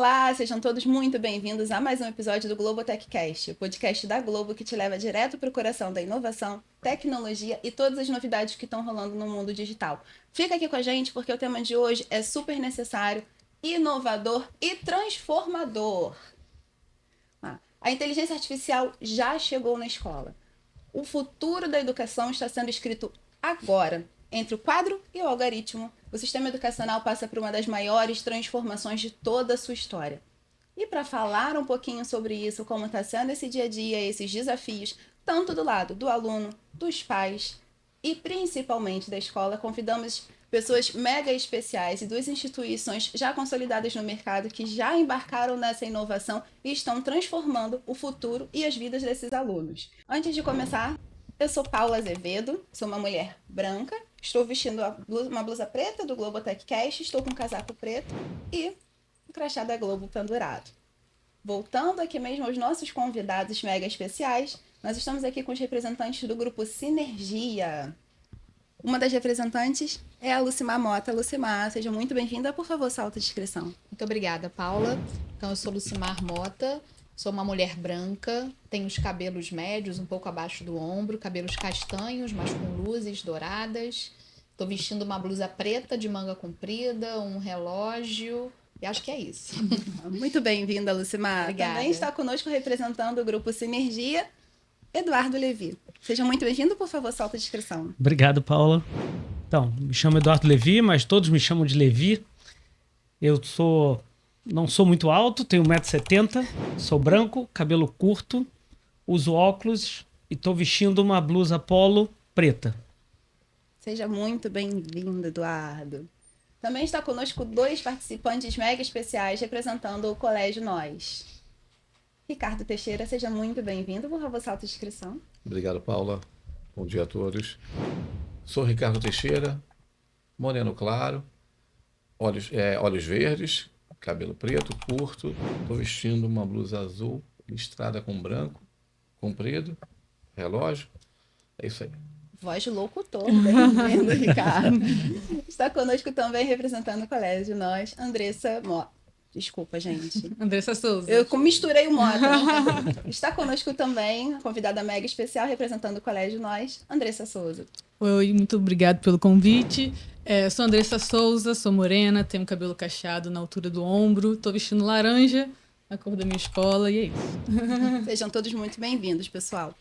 Olá, sejam todos muito bem-vindos a mais um episódio do Globotechcast, o podcast da Globo que te leva direto para o coração da inovação, tecnologia e todas as novidades que estão rolando no mundo digital. Fica aqui com a gente porque o tema de hoje é super necessário, inovador e transformador. A inteligência artificial já chegou na escola. O futuro da educação está sendo escrito agora. Entre o quadro e o algoritmo, o sistema educacional passa por uma das maiores transformações de toda a sua história. E para falar um pouquinho sobre isso, como está sendo esse dia a dia, esses desafios, tanto do lado do aluno, dos pais e principalmente da escola, convidamos pessoas mega especiais e duas instituições já consolidadas no mercado que já embarcaram nessa inovação e estão transformando o futuro e as vidas desses alunos. Antes de começar, eu sou Paula Azevedo, sou uma mulher branca, estou vestindo uma blusa preta do Globotechcast, estou com um casaco preto e o crachá da Globo pendurado. Voltando aqui mesmo aos nossos convidados mega especiais, nós estamos aqui com os representantes do grupo Sinergia. Uma das representantes é a Lucimar Mota. Lucimar, seja muito bem-vinda. Por favor, sua autodescrição. Muito obrigada, Paula. Então, eu sou Lucimar Mota, sou uma mulher branca, tenho os cabelos médios, um pouco abaixo do ombro, cabelos castanhos, mas com luzes douradas. Estou vestindo uma blusa preta de manga comprida, um relógio, e acho que é isso. Muito bem-vinda, Lucimar. Obrigada. Também está conosco representando o grupo Sinergia, Eduardo Levi. Seja muito bem-vindo, por favor, sua autodescrição. Obrigado, Paula. Então, me chamo Eduardo Levi, mas todos me chamam de Levi. Eu não sou muito alto, tenho 1,70 m, sou branco, cabelo curto, uso óculos e estou vestindo uma blusa polo preta. Seja muito bem-vindo, Eduardo. Também está conosco dois participantes mega especiais representando o Colégio Nós. Ricardo Teixeira, seja muito bem-vindo. Por favor, sua autodescrição. Obrigado, Paula. Bom dia a todos. Sou Ricardo Teixeira, moreno claro, olhos verdes, cabelo preto, curto. Estou vestindo uma blusa azul listrada com branco, comprido, relógio. É isso aí. Voz de locutor, bem-vindo, Ricardo. Está conosco também representando o Colégio Nós, Andressa Mota. Desculpa, gente. Andressa Souza. Eu misturei o Mota. Está conosco também a convidada mega especial representando o Colégio Nós, Andressa Souza. Oi, muito obrigado pelo convite. Sou Andressa Souza, sou morena, tenho cabelo cacheado na altura do ombro, estou vestindo laranja, a cor da minha escola, e é isso. Sejam todos muito bem-vindos, pessoal.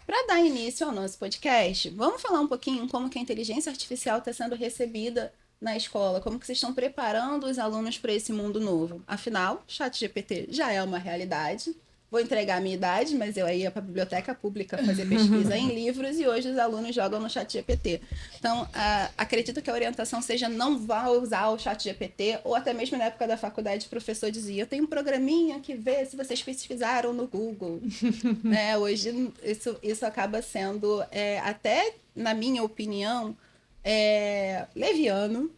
Para dar início ao nosso podcast, vamos falar um pouquinho como que a inteligência artificial está sendo recebida na escola, como que vocês estão preparando os alunos para esse mundo novo. Afinal, ChatGPT já é uma realidade. Vou entregar a minha idade, mas eu ia para a biblioteca pública fazer pesquisa em livros e hoje os alunos jogam no ChatGPT. Então, acredito que a orientação seja não vá usar o ChatGPT, ou até mesmo na época da faculdade o professor dizia, eu tenho um programinha que vê se vocês pesquisaram no Google. Hoje isso acaba sendo, até na minha opinião, leviano,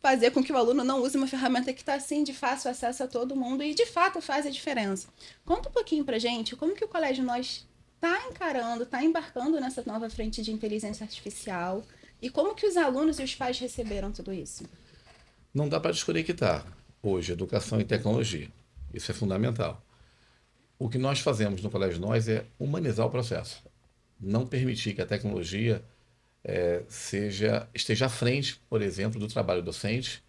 fazer com que o aluno não use uma ferramenta que está assim de fácil acesso a todo mundo e de fato faz a diferença. Conta um pouquinho pra gente como que o Colégio Nós está embarcando nessa nova frente de inteligência artificial e como que os alunos e os pais receberam tudo isso. Não dá para desconectar hoje educação e tecnologia. Isso é fundamental. O que nós fazemos no Colégio Nós é humanizar o processo. Não permitir que a tecnologia esteja à frente, por exemplo, do trabalho docente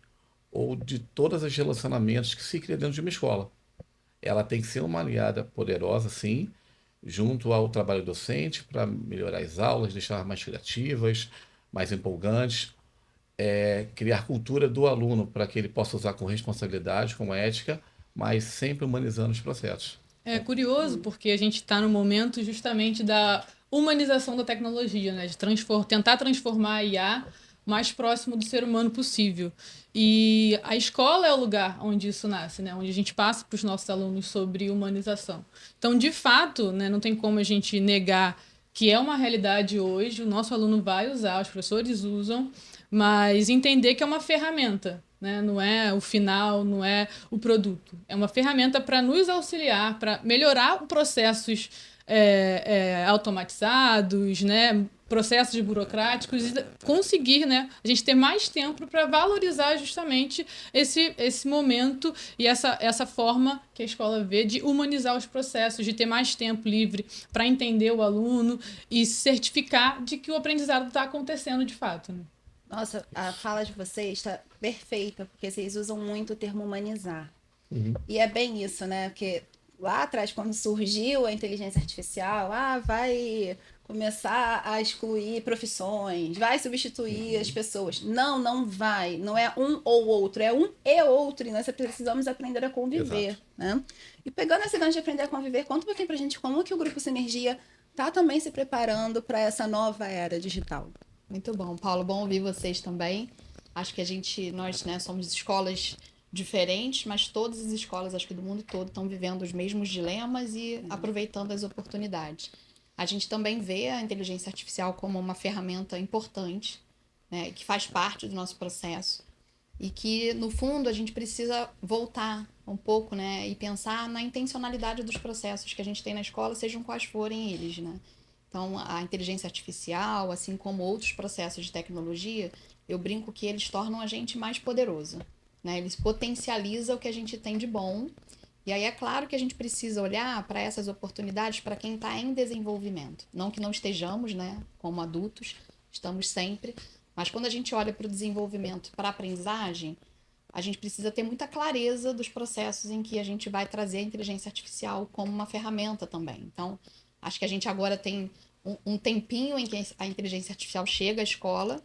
ou de todos os relacionamentos que se criam dentro de uma escola. Ela tem que ser uma aliada poderosa, sim, junto ao trabalho docente para melhorar as aulas, deixar mais criativas, mais empolgantes, criar cultura do aluno para que ele possa usar com responsabilidade, com ética, mas sempre humanizando os processos. É curioso porque a gente está no momento justamente da humanização da tecnologia, né? De tentar transformar a IA mais próximo do ser humano possível. E a escola é o lugar onde isso nasce, né? Onde a gente passa para os nossos alunos sobre humanização. Então, de fato, né, não tem como a gente negar que é uma realidade hoje, o nosso aluno vai usar, os professores usam, mas entender que é uma ferramenta, né? Não é o final, não é o produto. É uma ferramenta para nos auxiliar, para melhorar processos automatizados, né? processos burocráticos e conseguir, né, a gente ter mais tempo para valorizar justamente esse momento e essa forma que a escola vê de humanizar os processos, de ter mais tempo livre para entender o aluno e certificar de que o aprendizado está acontecendo de fato, né? Nossa, a fala de vocês está perfeita, porque vocês usam muito o termo humanizar. E é bem isso, né? Porque lá atrás, quando surgiu a inteligência artificial, vai começar a excluir profissões, vai substituir as pessoas. Não, não vai. Não é um ou outro, é um e outro. E nós precisamos aprender a conviver, Exato. né? E pegando esse gancho de aprender a conviver, conta um pouquinho pra gente como que o Grupo Sinergia está também se preparando para essa nova era digital. Muito bom, Paulo. Bom ouvir vocês também. Acho que nós, né, somos escolas diferentes, mas todas as escolas, acho que do mundo todo, estão vivendo os mesmos dilemas e aproveitando as oportunidades. A gente também vê a inteligência artificial como uma ferramenta importante, né, que faz parte do nosso processo e que, no fundo, a gente precisa voltar um pouco, né, e pensar na intencionalidade dos processos que a gente tem na escola, sejam quais forem eles, né? Então, a inteligência artificial, assim como outros processos de tecnologia, eu brinco que eles tornam a gente mais poderoso, né? Eles potencializam o que a gente tem de bom. E aí é claro que a gente precisa olhar para essas oportunidades para quem está em desenvolvimento. Não que não estejamos, né, como adultos, estamos sempre. Mas quando a gente olha para o desenvolvimento, para a aprendizagem, a gente precisa ter muita clareza dos processos em que a gente vai trazer a inteligência artificial como uma ferramenta também. Então, acho que a gente agora tem um tempinho em que a inteligência artificial chega à escola.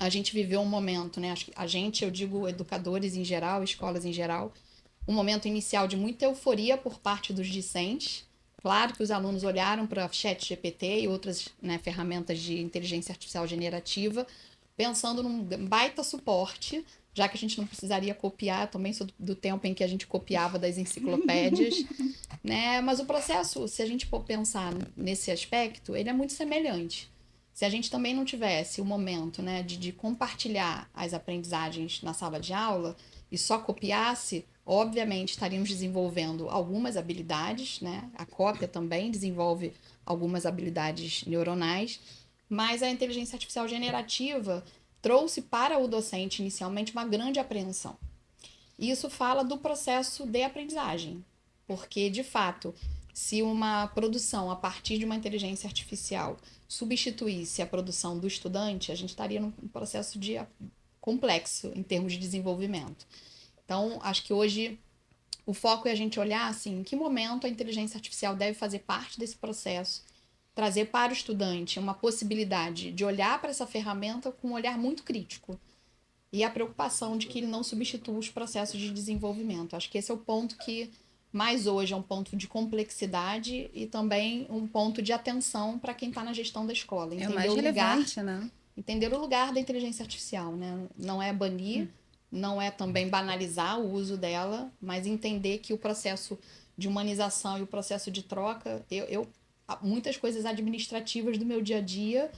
A gente viveu um momento, né? Acho que a gente, eu digo educadores em geral, escolas em geral, um momento inicial de muita euforia por parte dos discentes. Claro que os alunos olharam para o ChatGPT e outras, né, ferramentas de inteligência artificial generativa, pensando num baita suporte, já que a gente não precisaria copiar, também sou do tempo em que a gente copiava das enciclopédias, né? Mas o processo, se a gente for pensar nesse aspecto, ele é muito semelhante. Se a gente também não tivesse o momento, né, de compartilhar as aprendizagens na sala de aula e só copiasse, obviamente estaríamos desenvolvendo algumas habilidades, né? A cópia também desenvolve algumas habilidades neuronais, mas a inteligência artificial generativa trouxe para o docente inicialmente uma grande apreensão. E isso fala do processo de aprendizagem, porque, de fato, se uma produção a partir de uma inteligência artificial substituísse a produção do estudante, a gente estaria num processo complexo em termos de desenvolvimento. Então, acho que hoje o foco é a gente olhar assim, em que momento a inteligência artificial deve fazer parte desse processo, trazer para o estudante uma possibilidade de olhar para essa ferramenta com um olhar muito crítico e a preocupação de que ele não substitua os processos de desenvolvimento. Acho que esse é o ponto que mais hoje é um ponto de complexidade e também um ponto de atenção para quem está na gestão da escola. É o mais relevante, né? Entender o lugar da inteligência artificial, né? Não é banir, não é também banalizar o uso dela, mas entender que o processo de humanização e o processo de troca, muitas coisas administrativas do meu dia a dia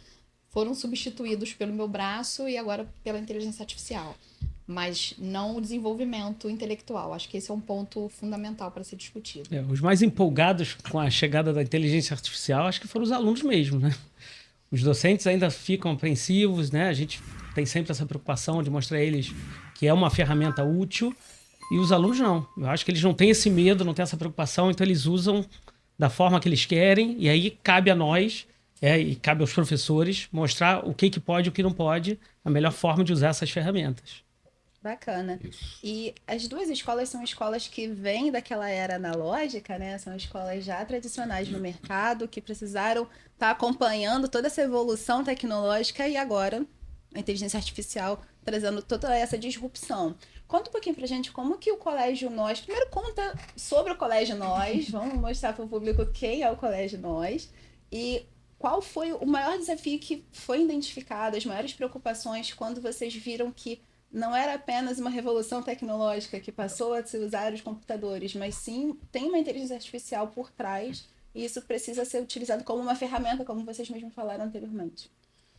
foram substituídos pelo meu braço e agora pela inteligência artificial, mas não o desenvolvimento intelectual. Acho que esse é um ponto fundamental para ser discutido. Os mais empolgados com a chegada da inteligência artificial, acho que foram os alunos mesmo, né? Os docentes ainda ficam apreensivos, né? A gente tem sempre essa preocupação de mostrar a eles que é uma ferramenta útil, e os alunos não. Eu acho que eles não têm esse medo, não têm essa preocupação, então eles usam da forma que eles querem, e aí cabe a nós, e cabe aos professores, mostrar o que pode e o que não pode, a melhor forma de usar essas ferramentas. Bacana. E as duas escolas são escolas que vêm daquela era analógica, né? São escolas já tradicionais no mercado, que precisaram estar acompanhando toda essa evolução tecnológica e agora a inteligência artificial trazendo toda essa disrupção. Conta um pouquinho pra gente como que o Colégio Nós... Primeiro conta sobre o Colégio Nós, vamos mostrar para o público quem é o Colégio Nós e qual foi o maior desafio que foi identificado, as maiores preocupações quando vocês viram que não era apenas uma revolução tecnológica que passou a se usar os computadores, mas sim tem uma inteligência artificial por trás e isso precisa ser utilizado como uma ferramenta, como vocês mesmos falaram anteriormente.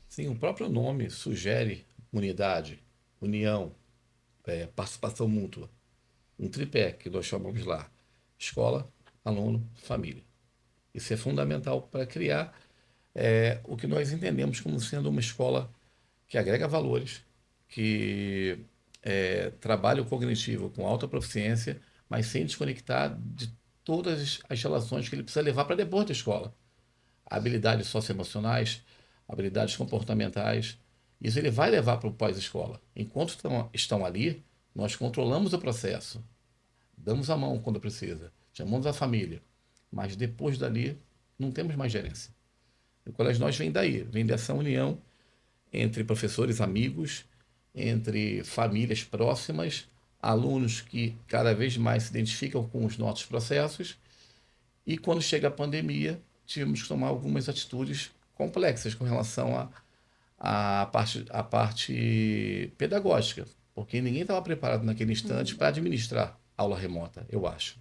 Sim, o próprio nome sugere unidade, união, participação mútua. Um tripé que nós chamamos lá: escola, aluno, família. Isso é fundamental para criar o que nós entendemos como sendo uma escola que agrega valores, que trabalha o cognitivo com alta proficiência, mas sem desconectar de todas as relações que ele precisa levar para depois da escola. Habilidades socioemocionais, habilidades comportamentais, isso ele vai levar para o pós-escola. Enquanto estão ali, nós controlamos o processo, damos a mão quando precisa, chamamos a família, mas depois dali não temos mais gerência. O Colégio Nós vem daí, vem dessa união entre professores amigos, entre famílias próximas, alunos que cada vez mais se identificam com os nossos processos, e quando chega a pandemia, tivemos que tomar algumas atitudes complexas com relação à parte pedagógica, porque ninguém estava preparado naquele instante para administrar aula remota, eu acho.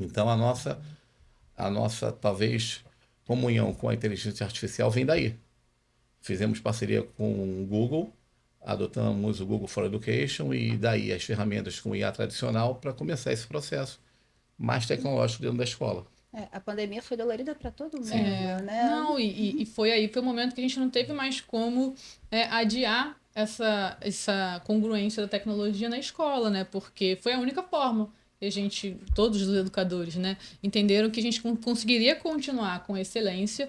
Então, a nossa talvez, comunhão com a inteligência artificial vem daí. Fizemos parceria com o Google, adotamos o Google for Education e daí as ferramentas com IA tradicional para começar esse processo mais tecnológico dentro da escola. A pandemia foi dolorida para todo mundo, né? Não, e foi o momento que a gente não teve mais como adiar essa congruência da tecnologia na escola, né? Porque foi a única forma que todos os educadores, né, entenderam que a gente conseguiria continuar com excelência,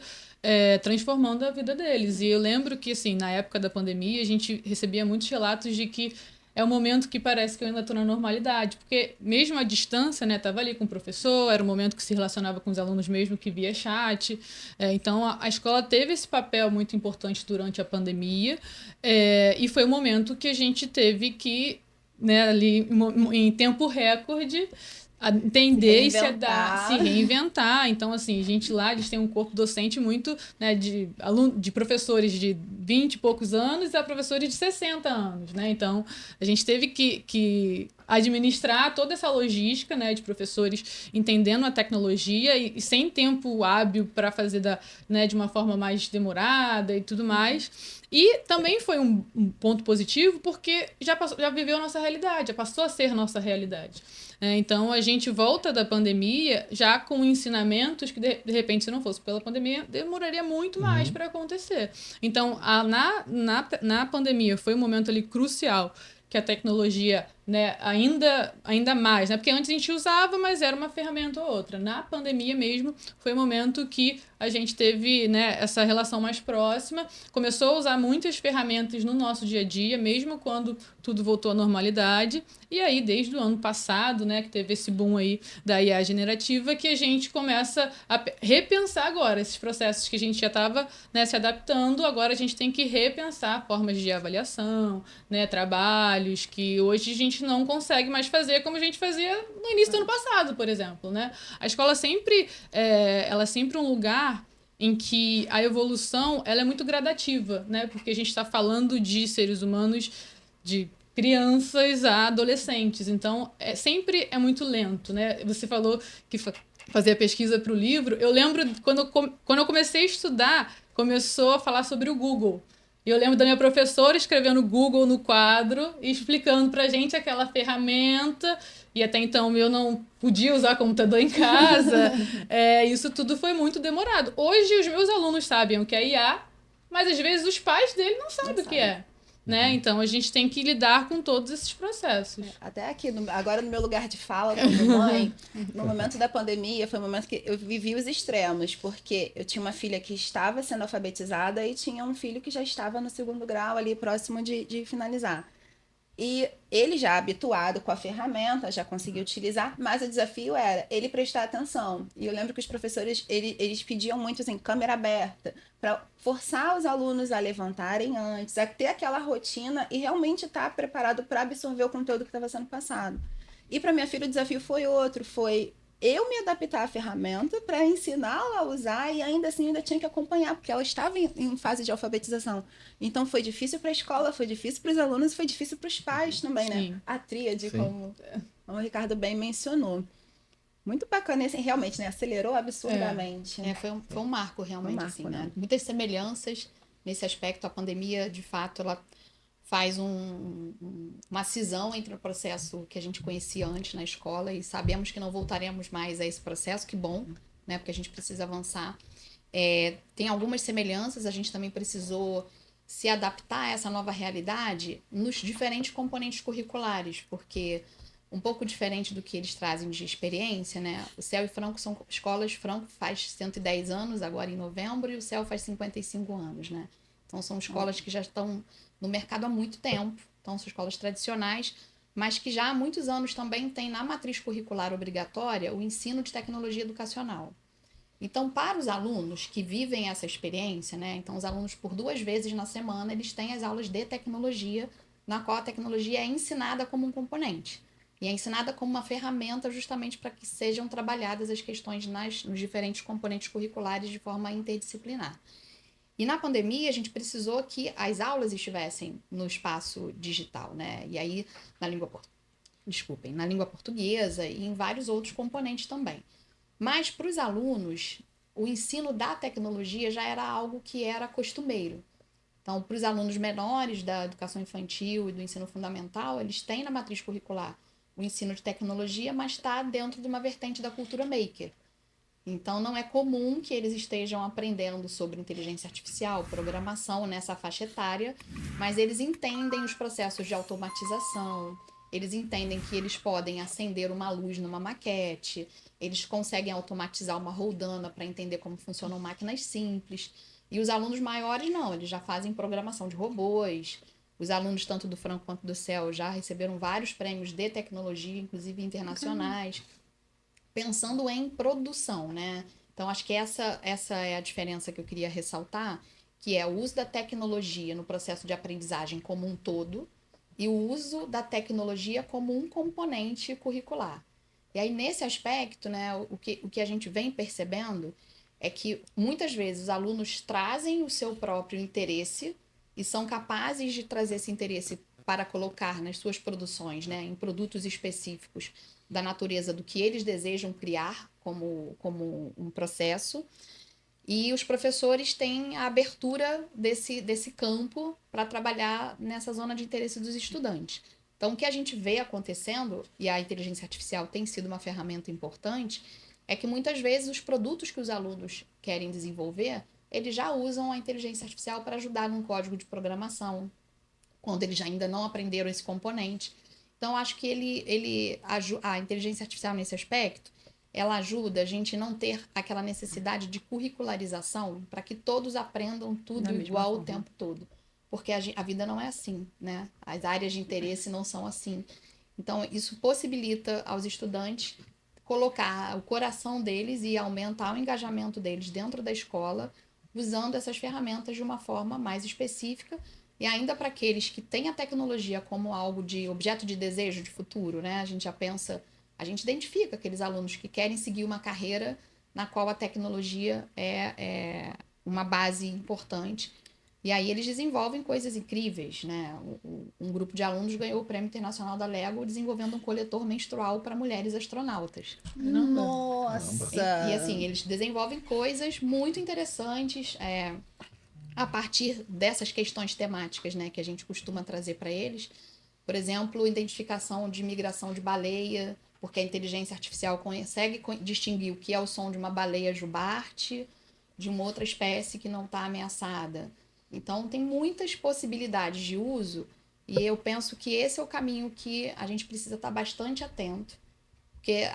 transformando a vida deles. E eu lembro que, assim, na época da pandemia, a gente recebia muitos relatos de que é um momento que parece que eu ainda estou na normalidade, porque mesmo à distância, né, estava ali com o professor, era um momento que se relacionava com os alunos mesmo que via chat. Então, a escola teve esse papel muito importante durante a pandemia, e foi um momento que a gente teve que, né, ali em tempo recorde, entender e se reinventar. Então, assim, a gente tem um corpo docente muito, né, de professores de 20 e poucos anos a professores de 60 anos, né? Então, a gente teve que administrar toda essa logística, né, de professores entendendo a tecnologia e sem tempo hábil para fazer de uma forma mais demorada e tudo mais. E também foi um ponto positivo porque já viveu a nossa realidade, já passou a ser nossa realidade. Então, a gente volta da pandemia já com ensinamentos que, de repente, se não fosse pela pandemia, demoraria muito mais para acontecer. Então, na pandemia foi um momento ali crucial que a tecnologia, né, ainda mais, né? Porque antes a gente usava, mas era uma ferramenta ou outra. Na pandemia mesmo, foi um momento que a gente teve, né, essa relação mais próxima, começou a usar muitas ferramentas no nosso dia a dia, mesmo quando tudo voltou à normalidade. E aí, desde o ano passado, né, que teve esse boom aí da IA generativa, que a gente começa a repensar agora esses processos que a gente já estava, né, se adaptando. Agora a gente tem que repensar formas de avaliação, né, trabalhos que hoje a gente não consegue mais fazer como a gente fazia no início do ano passado, por exemplo, né? A escola ela é sempre um lugar em que a evolução ela é muito gradativa, né? Porque a gente está falando de seres humanos, de crianças a adolescentes. Então, sempre é muito lento, né? Você falou que fazia pesquisa para o livro. Eu lembro quando eu comecei a estudar, começou a falar sobre o Google. E eu lembro da minha professora escrevendo Google no quadro e explicando pra gente aquela ferramenta. E até então eu não podia usar computador em casa. Isso tudo foi muito demorado. Hoje os meus alunos sabem o que é IA, mas às vezes os pais dele não sabem o que é. Né? Então a gente tem que lidar com todos esses processos. Até aqui, agora no meu lugar de fala como mãe, no momento da pandemia, foi um momento que eu vivi os extremos, porque eu tinha uma filha que estava sendo alfabetizada e tinha um filho que já estava no 2º grau ali, próximo de finalizar. E ele já habituado com a ferramenta, já conseguia utilizar, mas o desafio era ele prestar atenção. E eu lembro que os professores, eles pediam muito assim, câmera aberta, para forçar os alunos a levantarem antes, a ter aquela rotina e realmente estar preparado para absorver o conteúdo que estava sendo passado. E para minha filha o desafio foi outro, foi eu me adaptar à ferramenta para ensiná-la a usar e ainda assim ainda tinha que acompanhar, porque ela estava em fase de alfabetização. Então foi difícil para a escola, foi difícil para os alunos e foi difícil para os pais também, Sim. né? A tríade, como o Ricardo bem mencionou. Muito bacana, assim, realmente, né? Acelerou absurdamente. Foi um marco, realmente, assim, né? Muitas semelhanças nesse aspecto. A pandemia, de fato, ela faz uma cisão entre o processo que a gente conhecia antes na escola e sabemos que não voltaremos mais a esse processo, que bom, né? Porque a gente precisa avançar. Tem algumas semelhanças, a gente também precisou se adaptar a essa nova realidade nos diferentes componentes curriculares, porque um pouco diferente do que eles trazem de experiência, né? O CEL e Franco são escolas, Franco faz 110 anos agora em novembro e o CEL faz 55 anos, né? Então são escolas que já estão no mercado há muito tempo, então são escolas tradicionais, mas que já há muitos anos também têm na matriz curricular obrigatória o ensino de tecnologia educacional. Então, para os alunos que vivem essa experiência, né? Então, os alunos, por 2 vezes na semana, eles têm as aulas de tecnologia, na qual a tecnologia é ensinada como um componente. E é ensinada como uma ferramenta justamente para que sejam trabalhadas as questões nos diferentes componentes curriculares de forma interdisciplinar. E na pandemia, a gente precisou que as aulas estivessem no espaço digital, né? E aí, na língua portuguesa e em vários outros componentes também. Mas para os alunos, o ensino da tecnologia já era algo que era costumeiro. Então, para os alunos menores da educação infantil e do ensino fundamental, eles têm na matriz curricular o ensino de tecnologia, mas está dentro de uma vertente da cultura maker. Então, não é comum que eles estejam aprendendo sobre inteligência artificial, programação nessa faixa etária, mas eles entendem os processos de automatização, eles entendem que eles podem acender uma luz numa maquete, eles conseguem automatizar uma roldana para entender como funcionam máquinas simples. E os alunos maiores não, eles já fazem programação de robôs. Os alunos, tanto do Franco quanto do CEL, já receberam vários prêmios de tecnologia, inclusive internacionais, pensando em produção, né? Então, acho que essa é a diferença que eu queria ressaltar, que é o uso da tecnologia no processo de aprendizagem como um todo e o uso da tecnologia como um componente curricular. E aí, nesse aspecto, né, o que a gente vem percebendo é que muitas vezes os alunos trazem o seu próprio interesse e são capazes de trazer esse interesse para colocar nas suas produções, né, em produtos específicos da natureza do que eles desejam criar como um processo. E os professores têm a abertura desse campo para trabalhar nessa zona de interesse dos estudantes. Então, o que a gente vê acontecendo, e a inteligência artificial tem sido uma ferramenta importante, é que muitas vezes os produtos que os alunos querem desenvolver, eles já usam a inteligência artificial para ajudar num código de programação, quando eles ainda não aprenderam esse componente. Então, acho que a inteligência artificial nesse aspecto, ela ajuda a gente não ter aquela necessidade de curricularização para que todos aprendam tudo igual o tempo todo. Porque a vida não é assim, né? As áreas de interesse não são assim. Então, isso possibilita aos estudantes colocar o coração deles e aumentar o engajamento deles dentro da escola, usando essas ferramentas de uma forma mais específica. E ainda para aqueles que têm a tecnologia como algo de objeto de desejo de futuro, né? A gente identifica aqueles alunos que querem seguir uma carreira na qual a tecnologia é uma base importante. E aí eles desenvolvem coisas incríveis, né? Um grupo de alunos ganhou o Prêmio Internacional da Lego desenvolvendo um coletor menstrual para mulheres astronautas. Nossa! E assim, eles desenvolvem coisas muito interessantes a partir dessas questões temáticas, né, que a gente costuma trazer para eles. Por exemplo, identificação de migração de baleia, porque a inteligência artificial consegue distinguir o que é o som de uma baleia jubarte de uma outra espécie que não está ameaçada. Então, tem muitas possibilidades de uso e eu penso que esse é o caminho que a gente precisa estar bastante atento, porque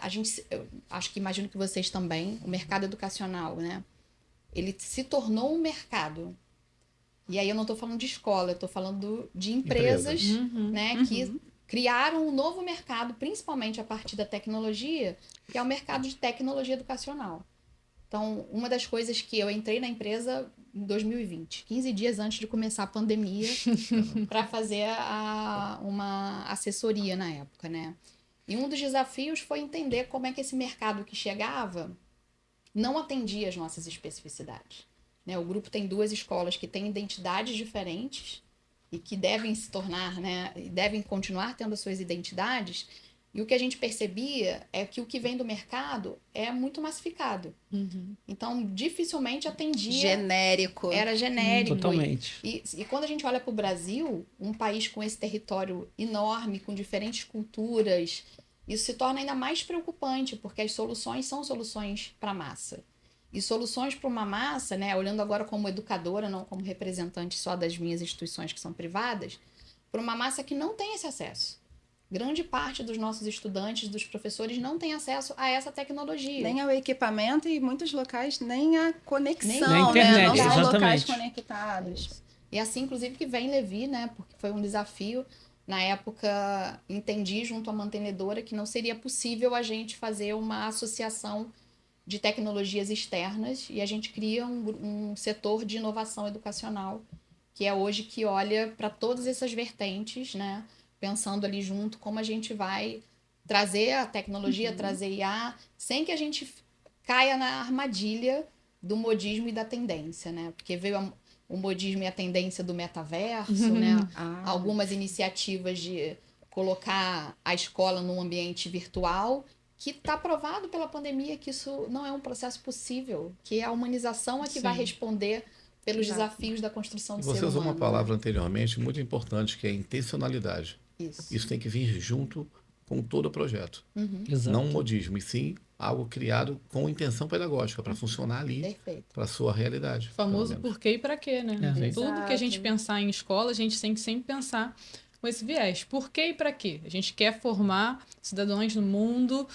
eu acho que imagino que vocês também, o mercado educacional, né? Ele se tornou um mercado. E aí eu não estou falando de escola, eu estou falando de empresas, né, que criaram um novo mercado, principalmente a partir da tecnologia, que é o mercado de tecnologia educacional. Então, uma das coisas que eu entrei na empresa em 2020, 15 dias antes de começar a pandemia, para fazer uma assessoria na época, né? E um dos desafios foi entender como é que esse mercado que chegava não atendia as nossas especificidades. Né? O grupo tem 2 escolas que têm identidades diferentes e que devem se tornar, né, devem continuar tendo as suas identidades. E o que a gente percebia é que o que vem do mercado é muito massificado. Então, dificilmente atendia. Genérico. Era genérico. Totalmente. E quando a gente olha para o Brasil, um país com esse território enorme, com diferentes culturas, isso se torna ainda mais preocupante, porque as soluções são soluções para a massa. E soluções para uma massa, né, olhando agora como educadora, não como representante só das minhas instituições que são privadas, para uma massa que não tem esse acesso. Grande parte dos nossos estudantes, dos professores, não tem acesso a essa tecnologia. Nem ao equipamento e em muitos locais nem a conexão, Nem na internet, né? Não são locais exatamente. conectados. E assim, inclusive, que vem Levi, né? Porque foi um desafio. Na época, entendi junto à mantenedora que não seria possível a gente fazer uma associação de tecnologias externas e a gente cria um setor de inovação educacional, que é hoje que olha para todas essas vertentes, né? Pensando ali junto como a gente vai trazer a tecnologia, trazer IA, sem que a gente caia na armadilha do modismo e da tendência, né? Porque veio o modismo e a tendência do metaverso, né? Algumas iniciativas de colocar a escola num ambiente virtual, que está provado pela pandemia que isso não é um processo possível, que a humanização é que vai responder pelos desafios da construção do ser Você humano. usou uma palavra anteriormente muito importante, que é intencionalidade. Isso. Isso tem que vir junto com todo o projeto. Exato. Não um modismo, e sim algo criado com intenção pedagógica, para funcionar ali, Perfeito. para a sua realidade. O famoso pelo menos. por quê e para quê, né? É. Tudo que a gente pensar em escola, a gente tem que sempre pensar com esse viés. Por quê e para quê? A gente quer formar cidadãos no mundo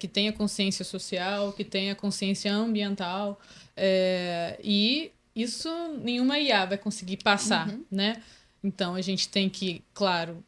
que tenha consciência social, que tenha consciência ambiental, e isso nenhuma IA vai conseguir passar, né? Então, a gente tem que, claro,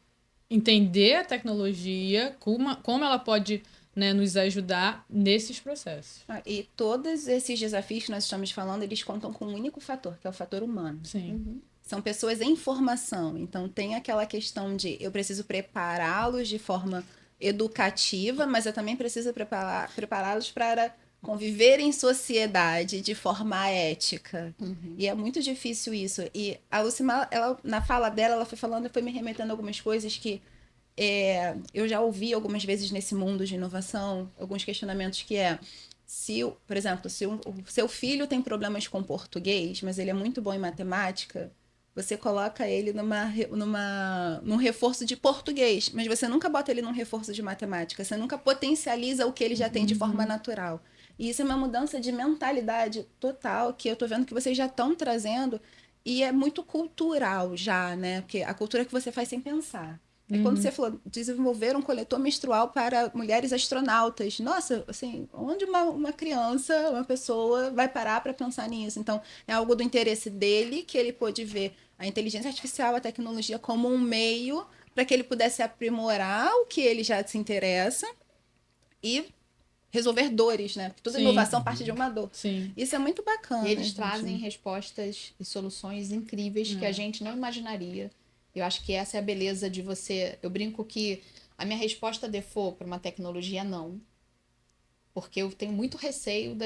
entender a tecnologia, como ela pode, né, nos ajudar nesses processos. E todos esses desafios que nós estamos falando, eles contam com um único fator, que é o fator humano. Sim. São pessoas em formação, então tem aquela questão de eu preciso prepará-los de forma educativa, mas eu também preciso prepará-los para conviver em sociedade de forma ética. E é muito difícil isso. E a Lucimar, ela, na fala dela, ela foi falando e foi me remetendo a algumas coisas que eu já ouvi algumas vezes nesse mundo de inovação, alguns questionamentos que por exemplo, se o seu filho tem problemas com português, mas ele é muito bom em matemática, você coloca ele num reforço de português, mas você nunca bota ele num reforço de matemática, você nunca potencializa o que ele já tem de forma natural. E isso é uma mudança de mentalidade total que eu estou vendo que vocês já estão trazendo e é muito cultural já, né? Porque a cultura que você faz sem pensar. É quando você falou, desenvolver um coletor menstrual para mulheres astronautas. Nossa, assim, onde uma criança, uma pessoa vai parar para pensar nisso? Então, é algo do interesse dele que ele pôde ver a inteligência artificial, a tecnologia como um meio para que ele pudesse aprimorar o que ele já se interessa e resolver dores, né? Porque toda inovação parte de uma dor. Sim. Isso é muito bacana. E eles trazem respostas e soluções incríveis que a gente não imaginaria. Eu acho que essa é a beleza de você. Eu brinco que a minha resposta default para uma tecnologia é não. Porque eu tenho muito receio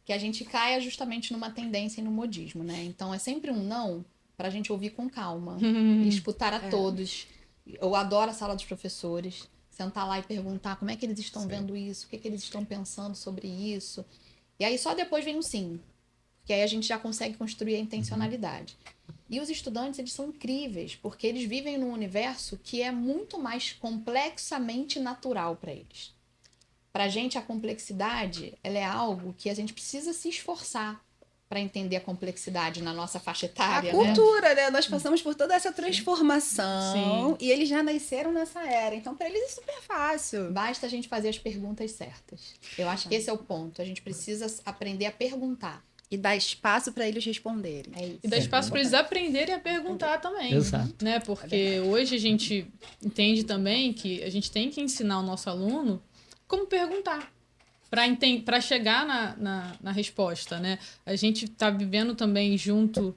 que a gente caia justamente numa tendência e no modismo, né? Então é sempre um não para a gente ouvir com calma e escutar a todos. Eu adoro a sala dos professores. Sentar lá e perguntar como é que eles estão vendo isso, o que eles estão pensando sobre isso. E aí só depois vem o sim. Porque aí a gente já consegue construir a intencionalidade. E os estudantes, eles são incríveis, porque eles vivem num universo que é muito mais complexamente natural para eles. Para a gente, a complexidade, ela é algo que a gente precisa se esforçar para entender a complexidade na nossa faixa etária. A cultura, né? Nós passamos por toda essa transformação Sim. e eles já nasceram nessa era. Então, para eles é super fácil. Basta a gente fazer as perguntas certas. Eu acho que esse é o ponto. A gente precisa aprender a perguntar. E dar espaço para eles responderem. É isso. E dá espaço para eles aprenderem a perguntar também. Exato. Né? Porque hoje a gente entende também que a gente tem que ensinar o nosso aluno como perguntar para chegar na resposta. Né? A gente está vivendo também junto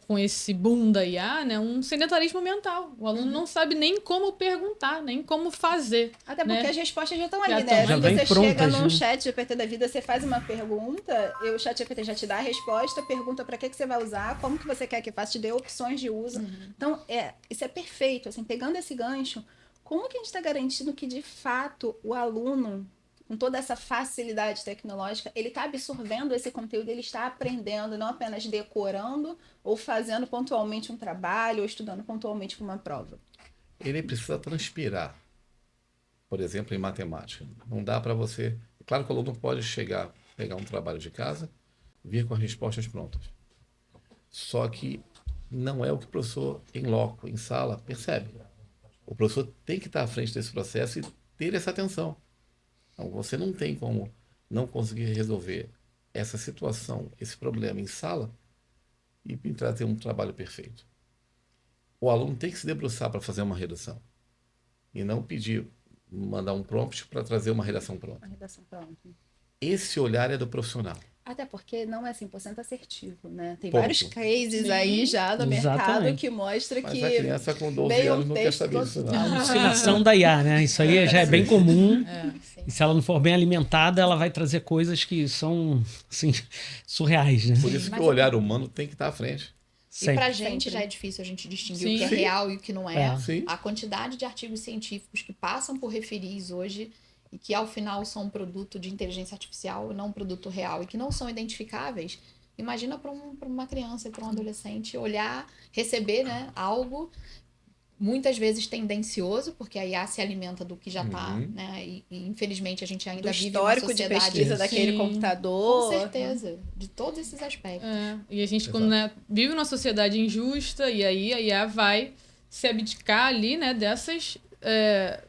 com esse boom da IA, né? Um sedentarismo mental. O aluno não sabe nem como perguntar, nem como fazer. Até porque né? as respostas já estão Já ali, estão né? ali. Já Se vem você prontas, chega num né? chat GPT da vida, você faz uma pergunta, e o chat GPT já te dá a resposta, pergunta para que você vai usar, como que você quer que faça, te dê opções de uso. Então, isso é perfeito. Assim, pegando esse gancho, como que a gente está garantindo que, de fato, o aluno, com toda essa facilidade tecnológica, ele está absorvendo esse conteúdo, ele está aprendendo, não apenas decorando ou fazendo pontualmente um trabalho ou estudando pontualmente para uma prova? Ele precisa transpirar, por exemplo, em matemática. Não dá para você... Claro que o aluno pode chegar pegar um trabalho de casa, vir com as respostas prontas. Só que não é o que o professor em loco, em sala, percebe. O professor tem que estar à frente desse processo e ter essa atenção. Então, você não tem como não conseguir resolver essa situação, esse problema em sala e trazer um trabalho perfeito. O aluno tem que se debruçar para fazer uma redação e não pedir, mandar um prompt para trazer uma redação pronta. Uma redação pronta. Esse olhar é do profissional. Até porque não é 100% assertivo, né? Tem Ponto. vários cases Sim. aí já no mercado Exatamente. que mostra Mas que a criança com 12 bem um anos não quer texto saber todo- disso, A não. alucinação da IA, né? Isso aí já é bem comum. Sim. E se ela não for bem alimentada, ela vai trazer coisas que são, assim, surreais, né? Por isso que Mas o olhar humano tem que estar à frente. E pra Sempre. gente Sempre. já é difícil a gente distinguir Sim. o que é Sim. real e o que não é. É. Sim. A quantidade de artigos científicos que passam por referis hoje e que ao final são um produto de inteligência artificial e não um produto real e que não são identificáveis. Imagina para uma criança e para um adolescente olhar, receber, né, algo muitas vezes tendencioso, porque a IA se alimenta do que já está, Uhum. né? E infelizmente a gente do ainda vive uma histórico de sociedade pesquisa daquele Sim. computador. com certeza, de todos esses aspectos. E a gente, Exato. quando né, vive numa sociedade injusta, e aí a IA vai se abdicar ali, né, dessas.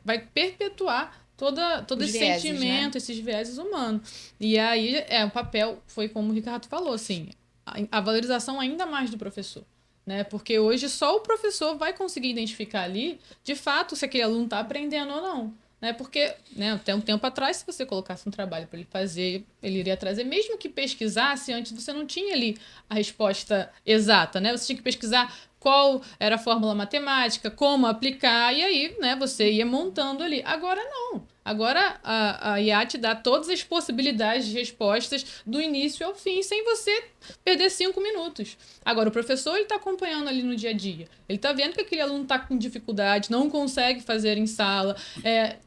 Vai perpetuar todo Os esse vieses, sentimento, esses vieses humanos. E aí o papel foi como o Ricardo falou, assim, a valorização ainda mais do professor. Né? Porque hoje só o professor vai conseguir identificar ali, de fato, se aquele aluno está aprendendo ou não. Né? Porque, né, até um tempo atrás, se você colocasse um trabalho para ele fazer, ele iria trazer, mesmo que pesquisasse, antes você não tinha ali a resposta exata, né? Você tinha que pesquisar qual era a fórmula matemática, como aplicar, e aí, né, você ia montando ali. Agora não. Agora a IA te dá todas as possibilidades de respostas do início ao fim, sem você perder 5 minutos. Agora, o professor ele está acompanhando ali no dia a dia. Ele está vendo que aquele aluno está com dificuldade, não consegue fazer em sala,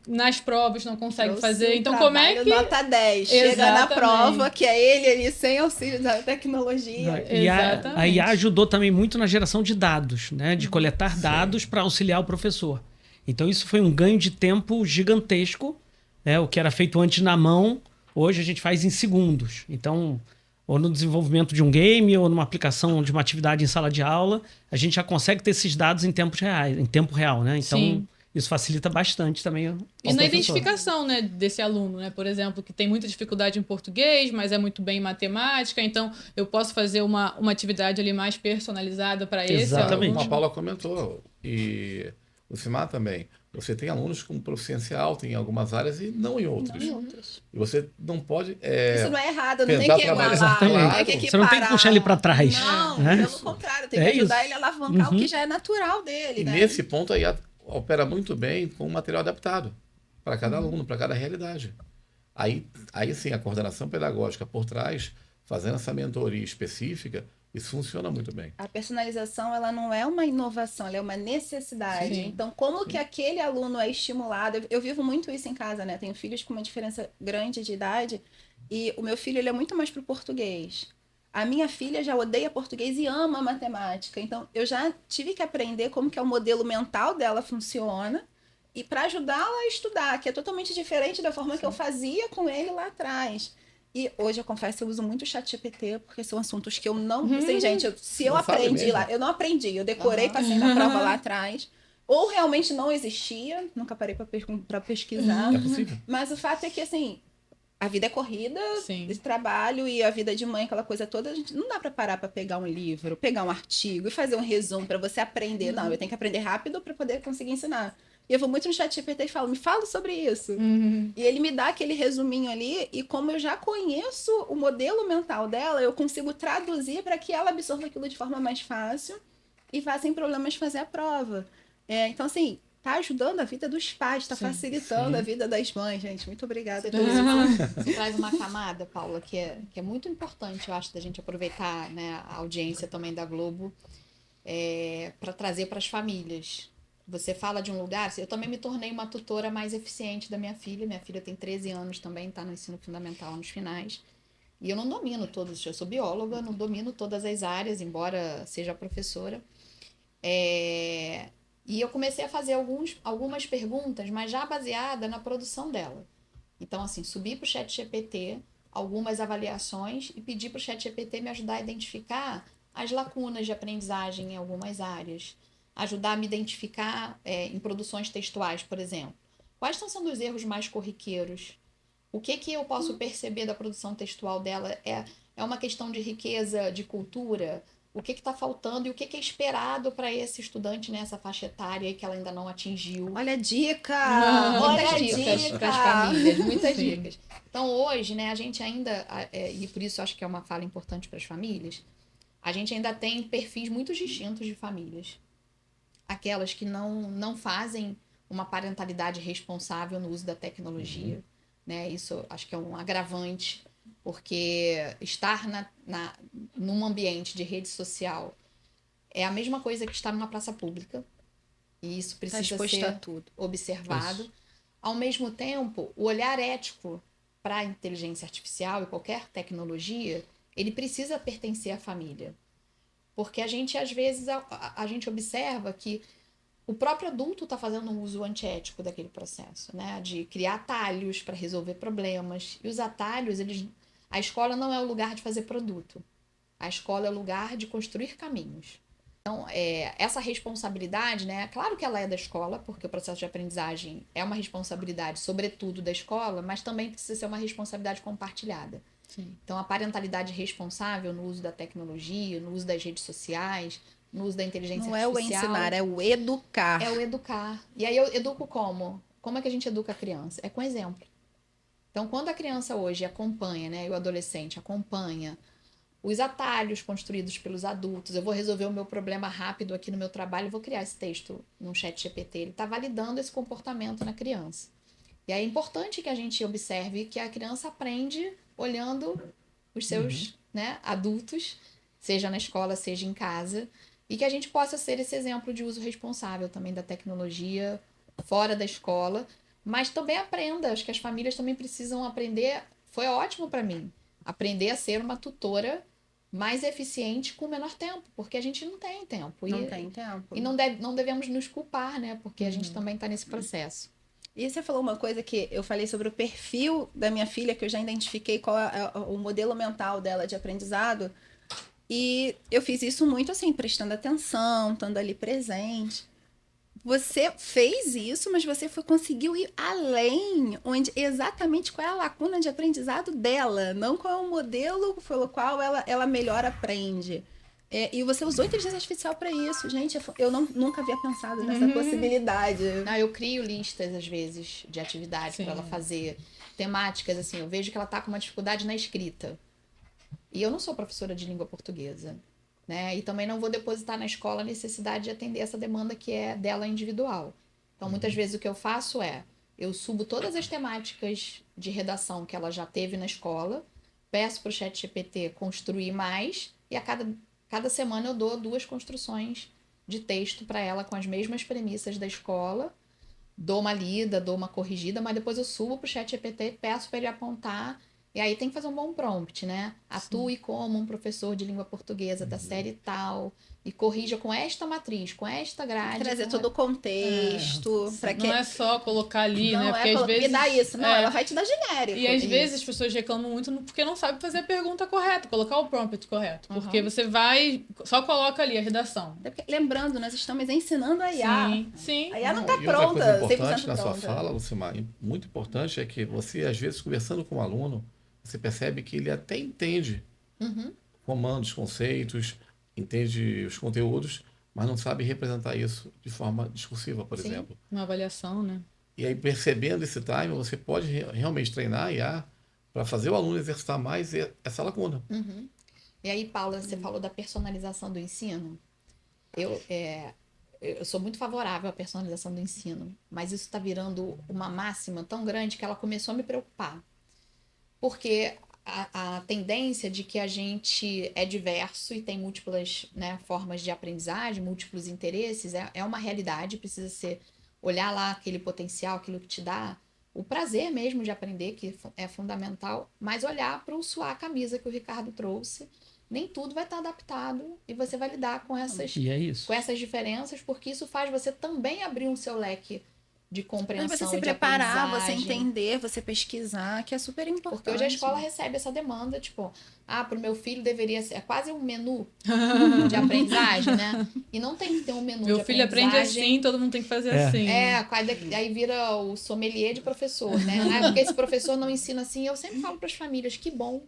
nas provas não consegue Trouxe fazer. um Então, como é trabalho que... nota 10. Chega na Exatamente. prova, que é ele ali sem auxílio da tecnologia. E a Exatamente. IA ajudou também muito na geração de dados, né? De coletar dados para auxiliar o professor. Então isso foi um ganho de tempo gigantesco, né? O que era feito antes na mão, hoje a gente faz em segundos. Então, ou no desenvolvimento de um game, ou numa aplicação de uma atividade em sala de aula, a gente já consegue ter esses dados em tempo real, né? Então, Sim. isso facilita bastante também ao E na professor. identificação, né, desse aluno, né? Por exemplo, que tem muita dificuldade em português, mas é muito bem em matemática, então eu posso fazer uma atividade ali mais personalizada para esse Exatamente. aluno. Como a Paula comentou, e o Simar também, você tem alunos com proficiência alta em algumas áreas e não em outras. Não em outras. E você não pode... Isso não é errado, não tem tentar que trabalhar- igualar, Exatamente. não tem que Você não tem que equiparar. puxar ele para trás. Não, né? pelo contrário, tem que É ajudar isso. ele a alavancar Uhum. o que já é natural dele, E né? nesse ponto a IA opera muito bem com um material adaptado para cada aluno, para cada realidade. Aí sim, a coordenação pedagógica por trás, fazendo essa mentoria específica, isso funciona muito bem. A personalização, ela não é uma inovação, ela é uma necessidade. Sim. Então, como que aquele aluno é estimulado? Eu vivo muito isso em casa, né? Tenho filhos com uma diferença grande de idade e o meu filho, ele é muito mais pro português. A minha filha já odeia português e ama matemática. Então, eu já tive que aprender como que é o modelo mental dela funciona e para ajudá-la a estudar, que é totalmente diferente da forma que eu fazia com ele lá atrás. E hoje, eu confesso, eu uso muito o ChatGPT, porque são assuntos que eu não... Assim, gente, se eu Não sabe aprendi mesmo? lá, eu não aprendi, eu decorei, passei na prova lá atrás. Ou realmente não existia, nunca parei para pesquisar. É possível. Mas o fato é que, assim, a vida é corrida, Sim. esse trabalho e a vida de mãe, aquela coisa toda, a gente não dá para parar para pegar um livro, pegar um artigo e fazer um resumo para você aprender. Não, eu tenho que aprender rápido para poder conseguir ensinar. E eu vou muito no ChatGPT e falo, me fala sobre isso. Uhum. E ele me dá aquele resuminho ali, e como eu já conheço o modelo mental dela, eu consigo traduzir para que ela absorva aquilo de forma mais fácil e vá sem problemas fazer a prova. Então, assim, tá ajudando a vida dos pais, tá Sim, facilitando a vida das mães, gente. Muito obrigada. Você por isso. você traz uma camada, Paula, que é muito importante, eu acho, da gente aproveitar, né, a audiência também da Globo para trazer para as famílias. Você fala de um lugar, eu também me tornei uma tutora mais eficiente da minha filha. Minha filha tem 13 anos também, está no ensino fundamental nos finais. E eu não domino todos, eu sou bióloga, não domino todas as áreas, embora seja professora. E eu comecei a fazer algumas perguntas, mas já baseada na produção dela. Então, assim, subi para o ChatGPT algumas avaliações e pedir para o ChatGPT me ajudar a identificar as lacunas de aprendizagem em algumas áreas. Ajudar a me identificar em produções textuais, por exemplo. Quais estão sendo os erros mais corriqueiros? O que eu posso perceber da produção textual dela? É uma questão de riqueza, de cultura? O que está faltando e o que é esperado para esse estudante nessa faixa etária que ela ainda não atingiu? Olha a dica! Muitas Olha a dicas dica! para as famílias, muitas Sim. dicas. Então, hoje, né, a gente ainda, e por isso acho que é uma fala importante para as famílias, a gente ainda tem perfis muito distintos de famílias. Aquelas que não fazem uma parentalidade responsável no uso da tecnologia, né? Isso acho que é um agravante, porque estar num ambiente de rede social é a mesma coisa que estar numa praça pública, e isso Tá precisa exposto a ser tudo. observado. Isso. Ao mesmo tempo, o olhar ético para a inteligência artificial e qualquer tecnologia, ele precisa pertencer à família. Porque a gente, às vezes, a gente observa que o próprio adulto está fazendo um uso antiético daquele processo, né? De criar atalhos para resolver problemas. E os atalhos, a escola não é o lugar de fazer produto. A escola é o lugar de construir caminhos. Então, essa responsabilidade, né? Claro que ela é da escola, porque o processo de aprendizagem é uma responsabilidade, sobretudo, da escola, mas também precisa ser uma responsabilidade compartilhada. Sim. Então, a parentalidade responsável no uso da tecnologia, no uso das redes sociais, no uso da inteligência Não é o artificial. ensinar, é o educar. É o educar. E aí eu educo como? Como é que a gente educa a criança? É com exemplo. Então, quando a criança hoje acompanha, né, e o adolescente acompanha os atalhos construídos pelos adultos, eu vou resolver o meu problema rápido aqui no meu trabalho, vou criar esse texto no chat GPT. Ele está validando esse comportamento na criança. E aí é importante que a gente observe que a criança aprende olhando os seus adultos, seja na escola, seja em casa, e que a gente possa ser esse exemplo de uso responsável também da tecnologia fora da escola, mas também aprenda. Acho que as famílias também precisam aprender. Foi ótimo para mim aprender a ser uma tutora mais eficiente com menor tempo, porque a gente não tem tempo. Não tem tempo. E não devemos nos culpar, né? Porque a gente também está nesse processo. E você falou uma coisa que eu falei sobre o perfil da minha filha, que eu já identifiquei qual é o modelo mental dela de aprendizado. E eu fiz isso muito assim, prestando atenção, estando ali presente. Você fez isso, mas você conseguiu ir além, onde exatamente qual é a lacuna de aprendizado dela, não qual é o modelo pelo qual ela melhor aprende. E você usou inteligência artificial para isso, gente. Eu nunca havia pensado nessa possibilidade. Não, eu crio listas, às vezes, de atividades para ela fazer, temáticas, assim. Eu vejo que ela tá com uma dificuldade na escrita. E eu não sou professora de língua portuguesa, né? E também não vou depositar na escola a necessidade de atender essa demanda que é dela individual. Então, muitas vezes o que eu faço eu subo todas as temáticas de redação que ela já teve na escola, peço para o ChatGPT construir mais, e a cada semana eu dou 2 construções de texto para ela com as mesmas premissas da escola, dou uma lida, dou uma corrigida, mas depois eu subo para o ChatGPT, peço para ele apontar. E aí tem que fazer um bom prompt, né? Atue como um professor de língua portuguesa da série tal e corrija com esta matriz, com esta grade. Trazer todo o contexto. Não é só colocar ali, não né? Porque às vezes me dá isso. Não, ela vai te dar genérico. E às Isso. vezes as pessoas reclamam muito porque não sabem fazer a pergunta correta, colocar o prompt correto. Porque você vai, só coloca ali a redação. Lembrando, nós estamos ensinando a IA. Sim. A IA não está E outra pronta, coisa importante 100% na sua pronta. fala, Lucimar, muito importante, é que você, às vezes, conversando com um aluno, você percebe que ele até entende comandos, conceitos, entende os conteúdos, mas não sabe representar isso de forma discursiva, por exemplo. Uma avaliação, né? E aí, percebendo esse time, você pode realmente treinar a IA para fazer o aluno exercitar mais essa lacuna. E aí, Paula, você falou da personalização do ensino. Eu sou muito favorável à personalização do ensino, mas isso está virando uma máxima tão grande que ela começou a me preocupar. Porque a tendência de que a gente é diverso e tem múltiplas, né, formas de aprendizagem, múltiplos interesses, é uma realidade, precisa ser olhar lá aquele potencial, aquilo que te dá o prazer mesmo de aprender, que é fundamental, mas olhar para o suar a camisa que o Ricardo trouxe. Nem tudo vai estar adaptado e você vai lidar com essas, E é isso. com essas diferenças, porque isso faz você também abrir um seu leque de Mas compreensão você se e de preparar, você aprendizagem. entender, você pesquisar, que é super importante. Porque hoje a escola recebe essa demanda, tipo, pro meu filho deveria ser. É quase um menu de aprendizagem, né? E não tem que ter um menu Meu de filho aprende aprendizagem. assim, todo mundo tem que fazer É. assim. Aí vira o sommelier de professor, né? Porque esse professor não ensina assim. Eu sempre falo para as famílias, que bom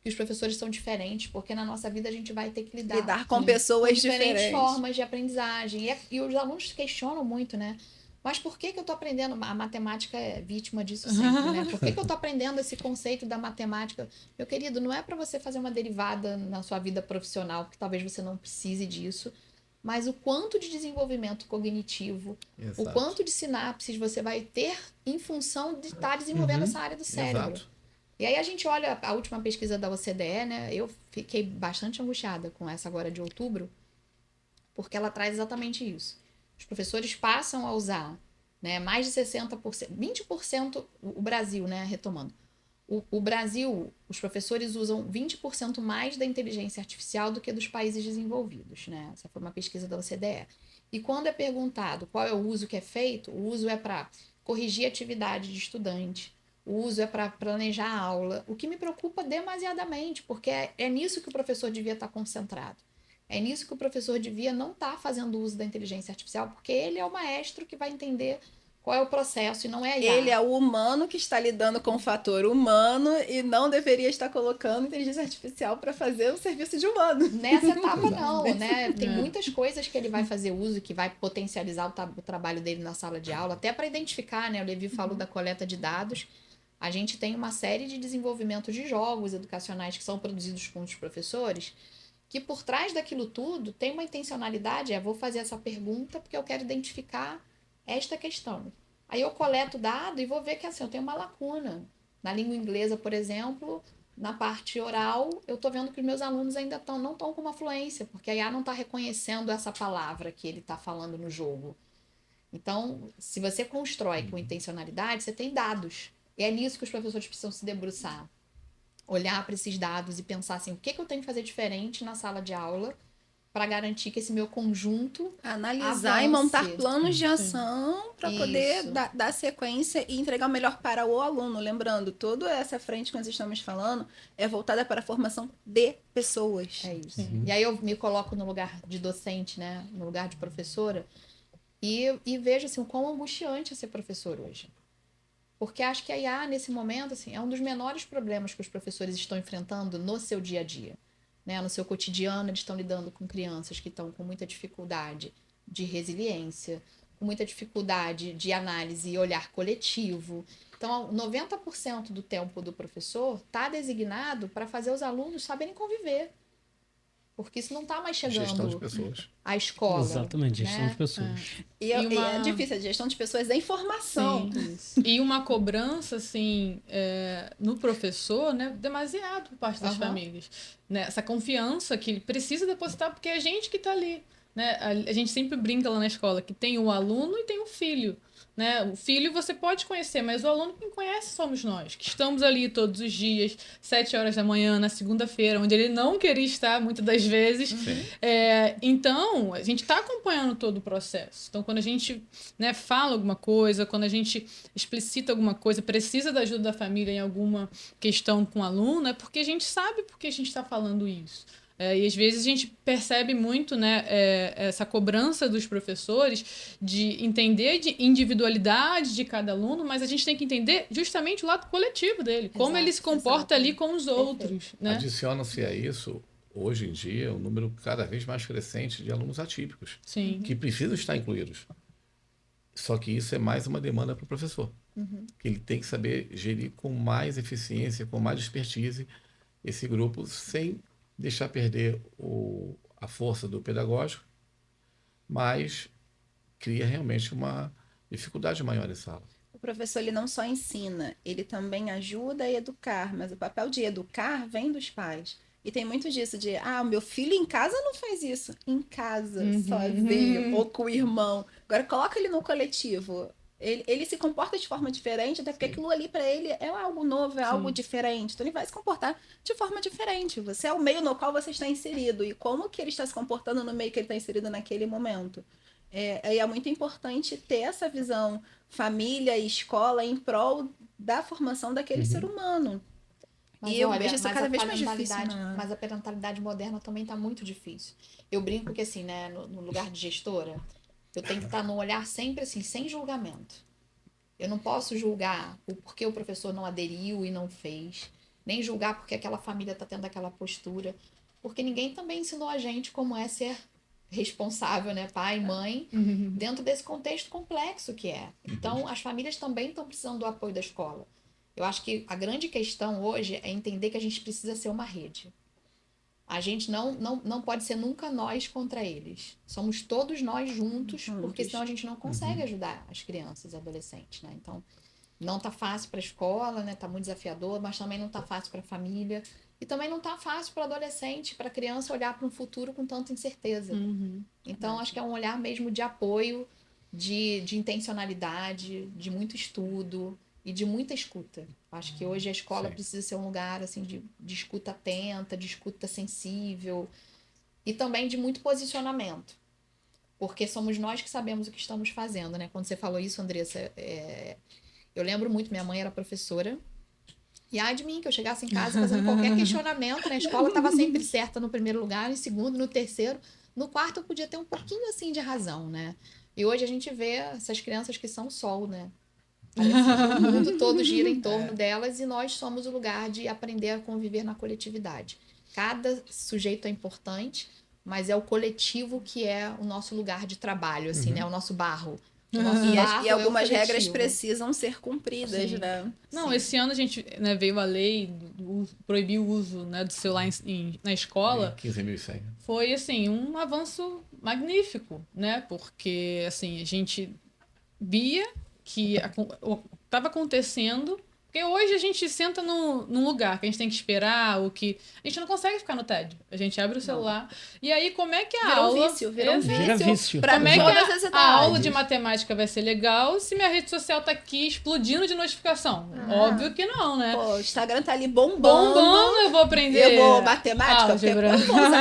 que os professores são diferentes, porque na nossa vida a gente vai ter que Lidar com com pessoas diferentes diferentes. formas de aprendizagem. E os alunos questionam muito, né? Mas por que eu tô aprendendo? A matemática é vítima disso sempre, né? Por que eu tô aprendendo esse conceito da matemática? Meu querido, não é para você fazer uma derivada na sua vida profissional, porque talvez você não precise disso, mas o quanto de desenvolvimento cognitivo, o Exato. quanto de sinapses você vai ter em função de estar desenvolvendo essa área do cérebro. Exato. E aí a gente olha a última pesquisa da OCDE, né? Eu fiquei bastante angustiada com essa agora de outubro, porque ela traz exatamente isso. Os professores passam a usar, né, mais de 60%, 20%, o Brasil, né, retomando. O Brasil, os professores usam 20% mais da inteligência artificial do que dos países desenvolvidos, né? Essa foi uma pesquisa da OCDE. E quando é perguntado qual é o uso que é feito, o uso é para corrigir a atividade de estudante, o uso é para planejar a aula, o que me preocupa demasiadamente, porque é nisso que o professor devia estar concentrado. É nisso que o professor devia não estar fazendo uso da inteligência artificial, porque ele é o maestro que vai entender qual é o processo e não é a IA. Ele é o humano que está lidando com o fator humano e não deveria estar colocando inteligência artificial para fazer o serviço de humano. Nessa etapa não, né? Tem É. muitas coisas que ele vai fazer uso, que vai potencializar o trabalho dele na sala de aula, até para identificar, né? O Levi falou da coleta de dados. A gente tem uma série de desenvolvimentos de jogos educacionais que são produzidos com os professores, que por trás daquilo tudo tem uma intencionalidade, vou fazer essa pergunta porque eu quero identificar esta questão. Aí eu coleto dado e vou ver que assim, eu tenho uma lacuna. Na língua inglesa, por exemplo, na parte oral, eu estou vendo que os meus alunos ainda não estão com uma fluência, porque a IA não está reconhecendo essa palavra que ele está falando no jogo. Então, se você constrói com intencionalidade, você tem dados. E é nisso que os professores precisam se debruçar. Olhar para esses dados e pensar assim, o que eu tenho que fazer diferente na sala de aula para garantir que esse meu conjunto Analisar e avance. montar planos de ação para poder Isso. dar sequência e entregar o melhor para o aluno. Lembrando, toda essa frente que nós estamos falando é voltada para a formação de pessoas. É isso. E aí eu me coloco no lugar de docente, né? No lugar de professora. E vejo assim, o quão angustiante é ser professor hoje. Porque acho que a IA, nesse momento, assim, é um dos menores problemas que os professores estão enfrentando no seu dia a dia. Né? No seu cotidiano, eles estão lidando com crianças que estão com muita dificuldade de resiliência, com muita dificuldade de análise e olhar coletivo. Então, 90% do tempo do professor está designado para fazer os alunos saberem conviver. Porque isso não está mais chegando Gestão de pessoas. à escola. Exatamente, gestão né? de pessoas. E é difícil, a gestão de pessoas é informação. Sim. E uma cobrança, assim, no professor, né, demasiado por parte das famílias. Né? Essa confiança que ele precisa depositar, porque é a gente que está ali. Né? A gente sempre brinca lá na escola que tem o aluno e tem o filho. Né? O filho você pode conhecer, mas o aluno quem conhece somos nós, que estamos ali todos os dias, 7 horas da manhã, na segunda-feira, onde ele não queria estar muitas das vezes. Então, a gente está acompanhando todo o processo. Então, quando a gente, né, fala alguma coisa, quando a gente explicita alguma coisa, precisa da ajuda da família em alguma questão com o aluno, é porque a gente sabe por que a gente está falando isso. E às vezes a gente percebe muito, né, essa cobrança dos professores de entender de individualidade de cada aluno, mas a gente tem que entender justamente o lado coletivo dele, como ele se comporta ali com os outros. Né? Adiciona-se a isso, hoje em dia, um número cada vez mais crescente de alunos atípicos, Sim. que precisam estar incluídos. Só que isso é mais uma demanda para o professor, que ele tem que saber gerir com mais eficiência, com mais expertise esse grupo, sem deixar perder a força do pedagógico, mas cria realmente uma dificuldade maior em sala. O professor ele não só ensina, ele também ajuda a educar, mas o papel de educar vem dos pais. E tem muito disso de, o meu filho em casa não faz isso. Em casa, sozinho, ou com o irmão. Agora coloca ele no coletivo. Ele se comporta de forma diferente, até porque aquilo ali para ele é algo novo, é algo diferente. Então ele vai se comportar de forma diferente. Você é o meio no qual você está inserido. E como que ele está se comportando no meio que ele está inserido naquele momento. E é muito importante ter essa visão família e escola em prol da formação daquele ser humano. Mas E eu olha, vejo isso mas cada a vez mais difícil. parentalidade- Mas a parentalidade moderna também está muito difícil. Eu brinco que assim, né, no lugar de gestora, eu tenho que estar no olhar sempre assim, sem julgamento. Eu não posso julgar o porquê o professor não aderiu e não fez, nem julgar porque aquela família está tendo aquela postura, porque ninguém também ensinou a gente como é ser responsável, né, pai, mãe, dentro desse contexto complexo que é. Então, as famílias também estão precisando do apoio da escola. Eu acho que a grande questão hoje é entender que a gente precisa ser uma rede. A gente não pode ser nunca nós contra eles. Somos todos nós juntos, porque senão a gente não consegue ajudar as crianças e adolescentes, né? Então, não tá fácil para a escola, né? Tá muito desafiador, mas também não tá fácil para a família. E também não tá fácil para o adolescente, para a criança olhar para um futuro com tanta incerteza. Então, acho que é um olhar mesmo de apoio, de intencionalidade, de muito estudo e de muita escuta. Acho que hoje a escola Sim. precisa ser um lugar assim de escuta atenta, de escuta sensível e também de muito posicionamento. Porque somos nós que sabemos o que estamos fazendo, né? Quando você falou isso, Andressa, eu lembro muito, minha mãe era professora. E ai de mim, que eu chegasse em casa fazendo qualquer questionamento, né? A escola estava sempre certa no primeiro lugar, em segundo, no terceiro. No quarto eu podia ter um pouquinho assim de razão, né? E hoje a gente vê essas crianças que são sol, né? Parece que o mundo todo gira em torno delas e nós somos o lugar de aprender a conviver na coletividade. Cada sujeito é importante, mas é o coletivo que é o nosso lugar de trabalho, assim, né? O nosso barro. O nosso barro E é o algumas regras coletivo. precisam ser cumpridas, Sim. né? Não, Sim. esse ano a gente, né, veio a lei proibir o uso, né, do celular na escola. 15.100. Foi assim um avanço magnífico, né? Porque assim a gente via que estava acontecendo. Porque hoje a gente senta num lugar que a gente tem que esperar, ou que a gente não consegue ficar no tédio. A gente abre o celular. E aí, como é que a Vira um aula. vício, vira um Exato. Vira vício. Pra Como é que todas as a aula idades. de matemática vai ser legal se minha rede social tá aqui explodindo de notificação? Óbvio que não, né? Pô, o Instagram tá ali bombando. Bombando, eu vou aprender. Eu vou matemática, porque álgebra.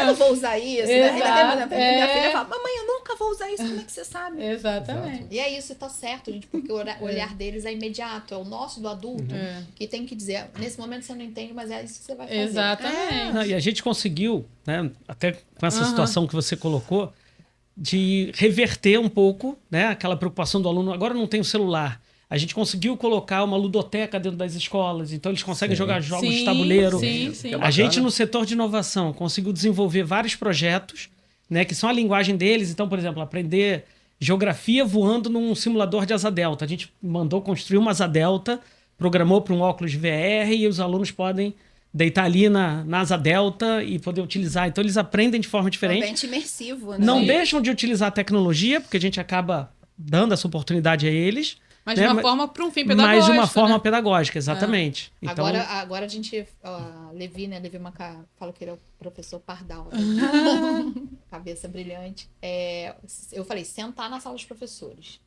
eu vou usar isso, né? Ainda Exato, tem minha é. filha fala, mamãe, eu nunca vou usar isso, como é que você sabe? Exatamente. E é isso, e tá certo, gente, porque o olhar deles é imediato, é o nosso do adulto que tem que dizer, nesse momento você não entende, mas é isso que você vai fazer. Exatamente. Não, e a gente conseguiu, né, até com essa situação que você colocou, de reverter um pouco, né, aquela preocupação do aluno. Agora não tem o celular. A gente conseguiu colocar uma ludoteca dentro das escolas, então eles conseguem Sim. jogar jogos de Sim, tabuleiro. sim, sim. A gente, no setor de inovação, conseguiu desenvolver vários projetos, né, que são a linguagem deles. Então, por exemplo, aprender geografia voando num simulador de asa delta. A gente mandou construir uma asa delta, programou para um óculos VR e os alunos podem deitar ali na asa delta e poder utilizar. Então, eles aprendem de forma diferente. Ambiente imersivo, né? Não Sim. deixam de utilizar a tecnologia, porque a gente acaba dando essa oportunidade a eles. Mas de né, uma forma para um fim pedagógico. Mas de uma forma né? pedagógica, exatamente. Então, Agora a gente, Levi, né, Levi Macá, fala que ele é o professor Pardal, né? Cabeça brilhante. Eu falei, sentar na sala dos professores.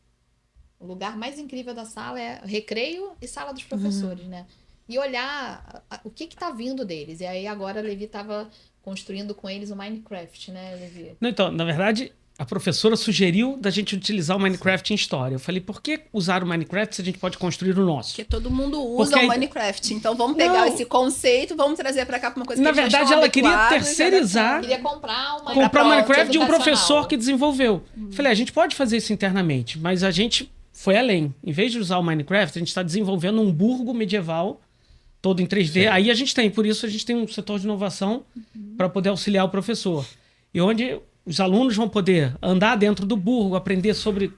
O lugar mais incrível da sala é recreio e sala dos professores, né? E olhar o que tá vindo deles. E aí agora a Levi tava construindo com eles o Minecraft, né, Levi? não, então, na verdade, a professora sugeriu da gente utilizar o Minecraft em história. Eu falei, por que usar o Minecraft se a gente pode construir o nosso? Porque todo mundo usa Porque o aí- Minecraft. Então vamos pegar Não. esse conceito, vamos trazer pra cá pra uma coisa que Na eles já verdade, estão ela queria habituados, terceirizar- Queria comprar uma Comprar o Minecraft de um educacional. professor que desenvolveu. Falei, a gente pode fazer isso internamente, mas a gente foi além. Em vez de usar o Minecraft, a gente está desenvolvendo um burgo medieval todo em 3D. Sim. Aí a gente tem, por isso a gente tem um setor de inovação para poder auxiliar o professor. E onde os alunos vão poder andar dentro do burgo, aprender sobre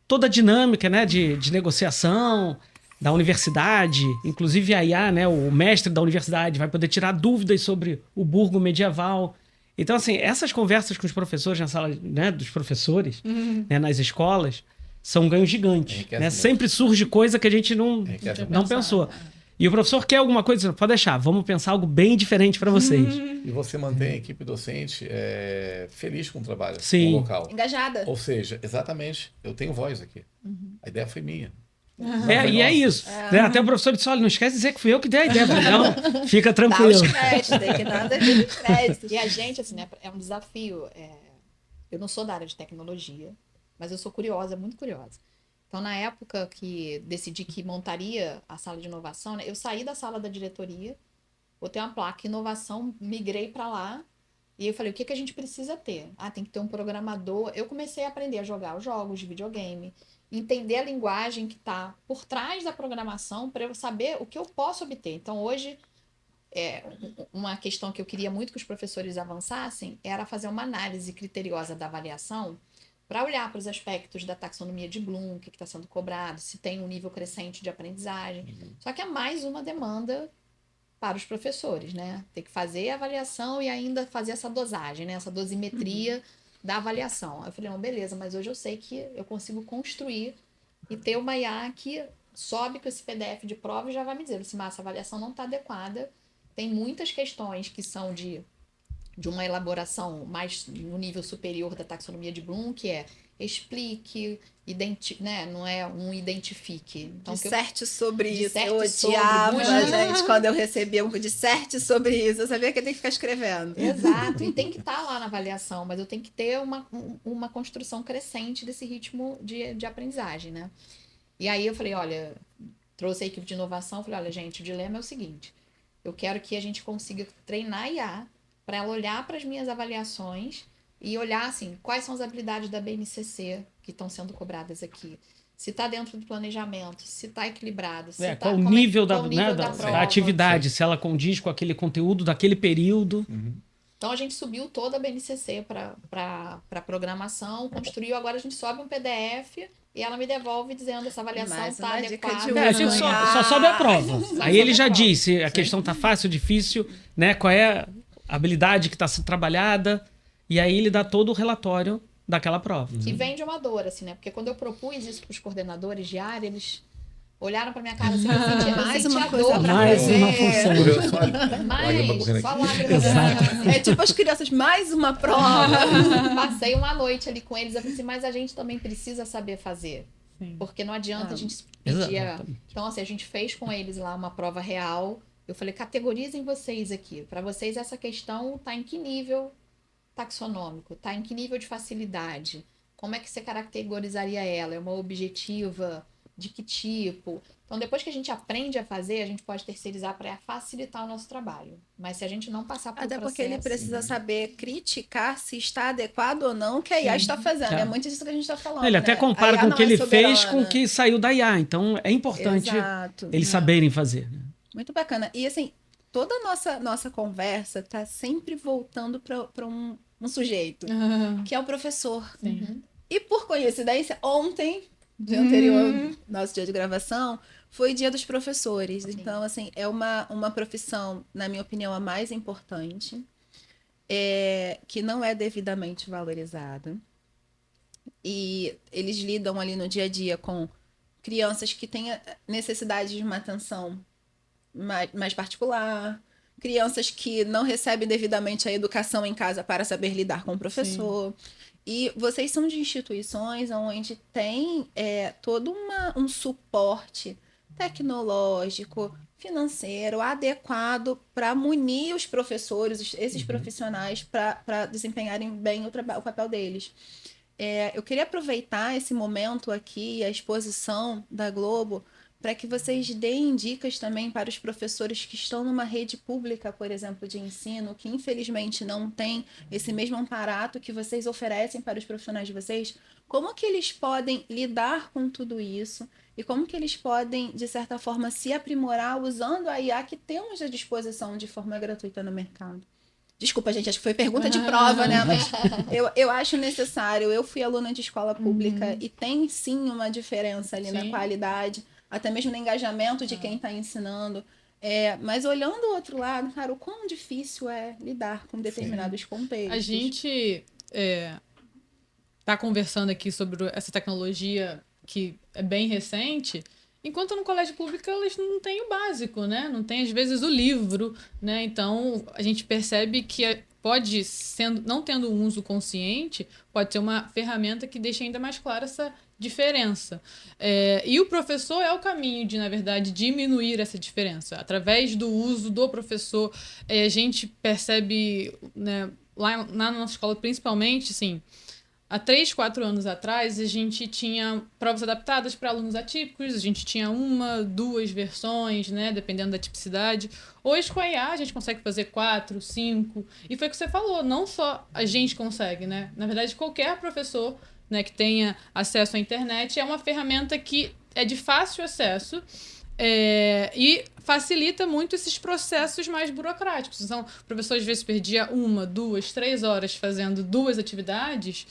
toda a dinâmica, né, de negociação da universidade. Inclusive a IA, né, o mestre da universidade, vai poder tirar dúvidas sobre o burgo medieval. Então, assim, essas conversas com os professores na sala, né, dos professores, né, nas escolas, são ganhos gigantes. Enriquece Né? muito. Sempre surge coisa que a gente não Enriquece muito. não pensou. E o professor quer alguma coisa, pode deixar, vamos pensar algo bem diferente para vocês. E você mantém a equipe docente feliz com o trabalho Sim. no local. Engajada. Ou seja, exatamente, eu tenho voz aqui. A ideia foi minha. E é isso. Né? Até o professor disse, olha, não esquece de dizer que fui eu que dei a ideia. Eu falei, não, fica Dá os tranquilo. créditos, tem que dar créditos. E a gente, assim, né, é um desafio. Eu não sou da área de tecnologia. Mas eu sou curiosa, muito curiosa. Então, na época que decidi que montaria a sala de inovação, né, eu saí da sala da diretoria, botei uma placa inovação, migrei para lá. E eu falei, o que que a gente precisa ter? Ah, tem que ter um programador. Eu comecei a aprender a jogar os jogos de videogame, entender a linguagem que está por trás da programação para eu saber o que eu posso obter. Então, hoje, uma questão que eu queria muito que os professores avançassem era fazer uma análise criteriosa da avaliação para olhar para os aspectos da taxonomia de Bloom, o que está sendo cobrado, se tem um nível crescente de aprendizagem. Só que é mais uma demanda para os professores, né? Tem que fazer a avaliação e ainda fazer essa dosagem, né? Essa dosimetria da avaliação. Aí eu falei, não, beleza, mas hoje eu sei que eu consigo construir e ter uma IA que sobe com esse PDF de prova e já vai me dizer, Lucimar, essa avaliação não está adequada. Tem muitas questões que são de uma elaboração mais no nível superior da taxonomia de Bloom, que é explique, né? Não é um identifique. Então, disserte sobre isso. Disserte Eu sobre, odiava, busca. gente, quando eu recebia um disserte sobre isso. Eu sabia que eu tenho que ficar escrevendo. Exato, e tem que estar lá na avaliação, mas eu tenho que ter uma construção crescente desse ritmo de aprendizagem, né? E aí eu falei, olha, trouxe a equipe de inovação, falei, olha, gente, o dilema é o seguinte, eu quero que a gente consiga treinar a IA para ela olhar para as minhas avaliações e olhar, assim, quais são as habilidades da BNCC que estão sendo cobradas aqui. Se está dentro do planejamento, se está equilibrado, se tá, qual o nível, qual o nível da da prova. atividade, se ela condiz com aquele conteúdo daquele período. Então, a gente subiu toda a BNCC para programação, construiu, agora a gente sobe um PDF e ela me devolve dizendo essa avaliação Mais está uma dica adequada. de Assim, só sobe a prova. Aí ele já diz se a questão tá fácil, difícil, né? Qual é a habilidade que está sendo trabalhada. E aí ele dá todo o relatório daquela prova. Que vem de uma dor, assim, né? Porque quando eu propus isso para os coordenadores de área, eles olharam para minha cara assim, eu sentia, Mais eu uma sentia coisa dor. pra Mais fazer. uma função. Correu só lágrima correndo Mas só aqui. lágrima. É tipo as crianças, mais uma prova. Passei uma noite ali com eles, eu falei assim, mas a gente também precisa saber fazer. Sim. Porque não adianta a gente Exatamente. pedir. Então, assim, a gente fez com eles lá uma prova real. Eu falei, categorizem vocês aqui. Para vocês, essa questão tá em que nível taxonômico? Tá em que nível de facilidade? Como é que você caracterizaria ela? É uma objetiva? De que tipo? Então, depois que a gente aprende a fazer, a gente pode terceirizar para facilitar o nosso trabalho. Mas se a gente não passar por Até processo... porque ele precisa saber criticar se está adequado ou não o que a IA está fazendo. É. É muito disso que a gente está falando. Ele até né? compara A IA com o não que é ele fez soberana. com o que saiu da IA. Então é importante Exato. eles saberem fazer. Né? Muito bacana. E assim, toda a nossa conversa está sempre voltando para um sujeito, que é o professor. Uhum. E por coincidência, ontem, dia anterior, nosso dia de gravação, foi dia dos professores. Então, assim, é uma profissão, na minha opinião, a mais importante, que não é devidamente valorizada. E eles lidam ali no dia a dia com crianças que têm a necessidade de uma atenção mais particular, crianças que não recebem devidamente a educação em casa para saber lidar com o professor. E vocês são de instituições onde tem todo um suporte tecnológico, financeiro, adequado para munir os professores, esses profissionais, para desempenharem bem o papel deles. Eu queria aproveitar esse momento aqui, a exposição da Globo, para que vocês deem dicas também para os professores que estão numa rede pública, por exemplo, de ensino, que infelizmente não tem esse mesmo aparato que vocês oferecem para os profissionais de vocês. Como que eles podem lidar com tudo isso e como que eles podem, de certa forma, se aprimorar usando a IA que temos à disposição de forma gratuita no mercado? Desculpa, gente, acho que foi pergunta de prova, né? Mas eu acho necessário. Eu fui aluna de escola pública e tem sim uma diferença ali na qualidade, até mesmo no engajamento de quem está ensinando. Mas olhando do outro lado, cara, o quão difícil é lidar com determinados contextos. A gente tá conversando aqui sobre essa tecnologia que é bem recente, enquanto no colégio público eles não têm o básico, né? Não tem, às vezes, o livro, né? Então, a gente percebe que pode, não tendo um uso consciente, pode ser uma ferramenta que deixa ainda mais clara essa diferença. E o professor é o caminho de, na verdade, diminuir essa diferença. Através do uso do professor, a gente percebe, né, lá na nossa escola, principalmente, assim, há 3, 4 anos atrás, a gente tinha provas adaptadas para alunos atípicos, a gente tinha 1, 2 versões, né, dependendo da tipicidade. Hoje, com a IA, a gente consegue fazer 4, 5. E foi o que você falou, não só a gente consegue, né? Na verdade, qualquer professor, né, que tenha acesso à internet é uma ferramenta que é de fácil acesso, e facilita muito esses processos mais burocráticos. Então, o professor às vezes perdia 1, 2, 3 horas fazendo 2 atividades.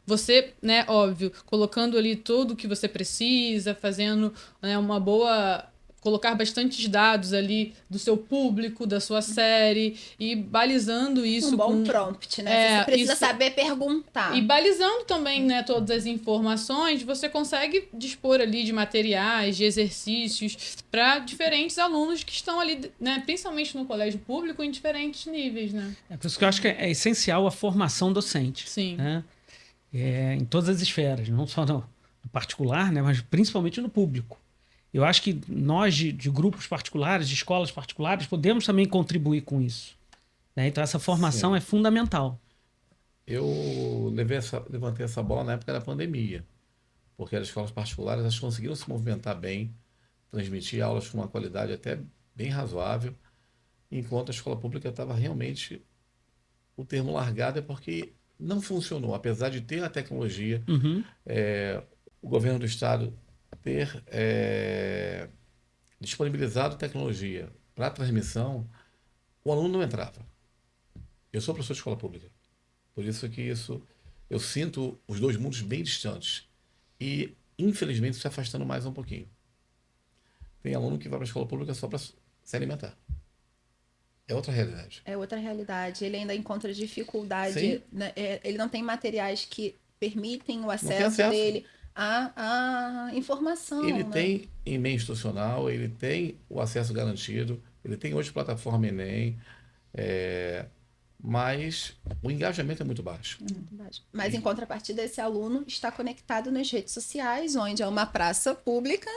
Você, né, óbvio, colocando ali tudo o que você precisa, fazendo, né, uma boa... Colocar bastantes dados ali do seu público, da sua série, e balizando isso Um bom com... prompt, né? Você precisa isso. saber perguntar. E balizando também, né, todas as informações, você consegue dispor ali de materiais, de exercícios para diferentes alunos que estão ali, né, principalmente no colégio público, em diferentes níveis, né? É por isso que eu acho que é essencial a formação docente. Sim. Né? Em todas as esferas, não só no particular, né, mas principalmente no público. Eu acho que nós, de grupos particulares, de escolas particulares, podemos também contribuir com isso. Né? Então, essa formação Sim. é fundamental. Eu levantei essa bola na época da pandemia, porque as escolas particulares elas conseguiram se movimentar bem, transmitir aulas com uma qualidade até bem razoável, enquanto a escola pública estava realmente, o termo largado é porque não funcionou, apesar de ter a tecnologia, Uhum. o governo do estado ter disponibilizado tecnologia para transmissão, o aluno não entrava. Eu sou professor de escola pública, por isso que eu sinto os dois mundos bem distantes e, infelizmente, se afastando mais um pouquinho. Tem aluno que vai para a escola pública só para se alimentar. É outra realidade. É outra realidade. Ele ainda encontra dificuldade, Sim. né? Ele não tem materiais que permitem o tem acesso acesso. dele à informação. Ele né? tem e-mail institucional, ele tem o acesso garantido, ele tem hoje plataforma Enem, mas o engajamento é muito baixo. Mas, em contrapartida, esse aluno está conectado nas redes sociais, onde é uma praça pública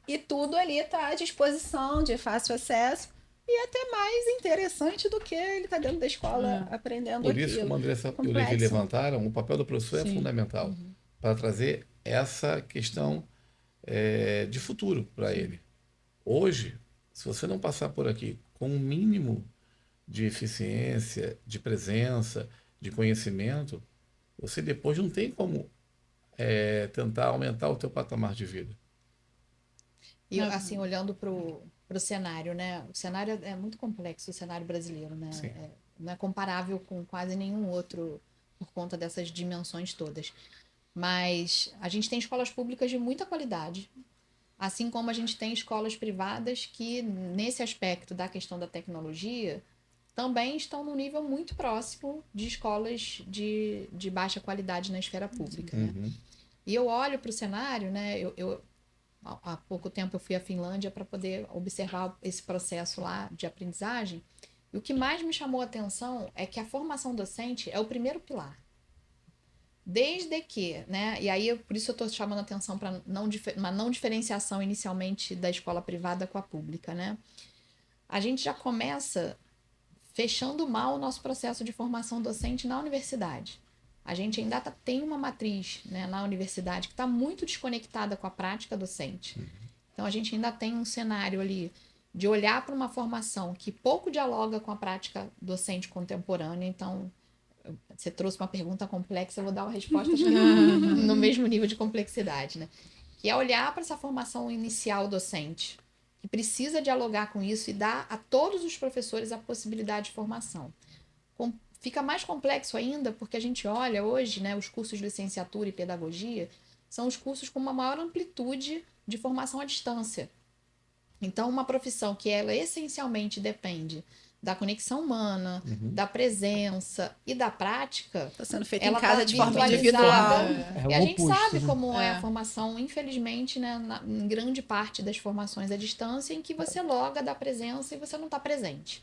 e tudo ali está à disposição, de fácil acesso e até mais interessante do que ele está dentro da escola aprendendo Por isso, aquilo. como a Andressa e o Levi Complexo. levantaram, o papel do professor Sim. é fundamental para trazer essa questão de futuro para ele. Hoje, se você não passar por aqui com um mínimo de eficiência, de presença, de conhecimento, você depois não tem como tentar aumentar o teu patamar de vida. E assim, olhando pro cenário, né? O cenário é muito complexo, o cenário brasileiro, né? Sim. Não é comparável com quase nenhum outro por conta dessas dimensões todas. Mas a gente tem escolas públicas de muita qualidade, assim como a gente tem escolas privadas que, nesse aspecto da questão da tecnologia, também estão num nível muito próximo de escolas de baixa qualidade na esfera pública. Né? E eu olho para o cenário, né? Há pouco tempo eu fui à Finlândia para poder observar esse processo lá de aprendizagem. E o que mais me chamou a atenção é que a formação docente é o primeiro pilar. Desde que, né? E aí, por isso eu estou chamando a atenção para uma não diferenciação inicialmente da escola privada com a pública, né? A gente já começa fechando mal o nosso processo de formação docente na universidade. A gente ainda tem uma matriz, né, na universidade que está muito desconectada com a prática docente. Então, a gente ainda tem um cenário ali de olhar para uma formação que pouco dialoga com a prática docente contemporânea. Então, você trouxe uma pergunta complexa, eu vou dar uma resposta no mesmo nível de complexidade, né? Que é olhar para essa formação inicial docente, que precisa dialogar com isso e dar a todos os professores a possibilidade de formação. Fica mais complexo ainda porque a gente olha hoje, né, os cursos de licenciatura e pedagogia são os cursos com uma maior amplitude de formação à distância. Então, uma profissão que ela essencialmente depende da conexão humana, da presença e da prática. Está sendo feita ela em casa tá de forma virtualizada. individual. E a gente oposto, sabe né? como é a formação, infelizmente, né, em grande parte das formações à distância, em que você loga da presença e você não está presente.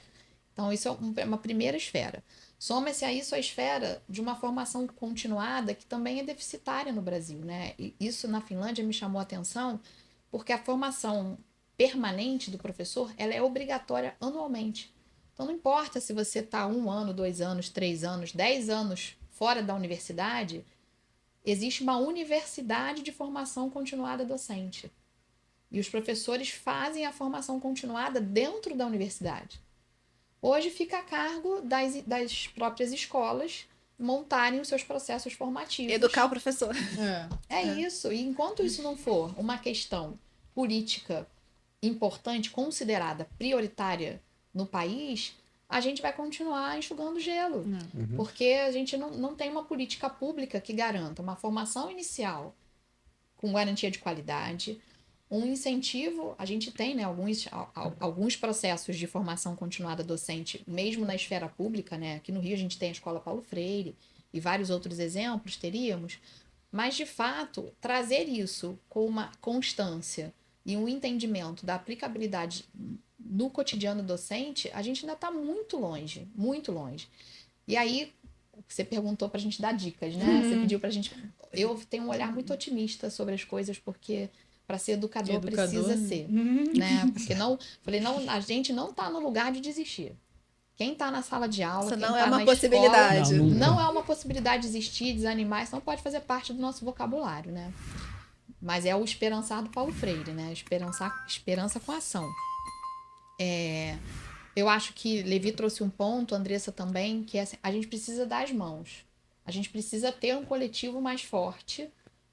Então, isso é uma primeira esfera. Soma-se a isso a esfera de uma formação continuada que também é deficitária no Brasil, né? E isso na Finlândia me chamou a atenção porque a formação permanente do professor ela é obrigatória anualmente. Então, não importa se você está 1 ano, 2 anos, 3 anos, 10 anos fora da universidade, existe uma universidade de formação continuada docente. E os professores fazem a formação continuada dentro da universidade. Hoje fica a cargo das próprias escolas montarem os seus processos formativos. Educar o professor. É isso. E enquanto isso não for uma questão política importante, considerada prioritária no país, a gente vai continuar enxugando gelo. Porque a gente não tem uma política pública que garanta uma formação inicial com garantia de qualidade, um incentivo. A gente tem, né, alguns processos de formação continuada docente, mesmo na esfera pública, né? Aqui no Rio a gente tem a Escola Paulo Freire e vários outros exemplos teríamos, mas, de fato, trazer isso com uma constância e um entendimento da aplicabilidade no cotidiano docente, a gente ainda está muito longe, muito longe. E aí, você perguntou para a gente dar dicas, né? Você pediu para a gente... Eu tenho um olhar muito otimista sobre as coisas, porque para ser educador precisa ser, né? Porque a gente não está no lugar de desistir. Quem está na sala de aula, Isso quem não tá é uma na possibilidade. escola, Não, não é uma possibilidade de desistir, desanimar, isso não pode fazer parte do nosso vocabulário, né? Mas é o esperançar do Paulo Freire, né? Esperança com ação. Eu acho que Levi trouxe um ponto, Andressa também, que é assim, a gente precisa dar as mãos. A gente precisa ter um coletivo mais forte,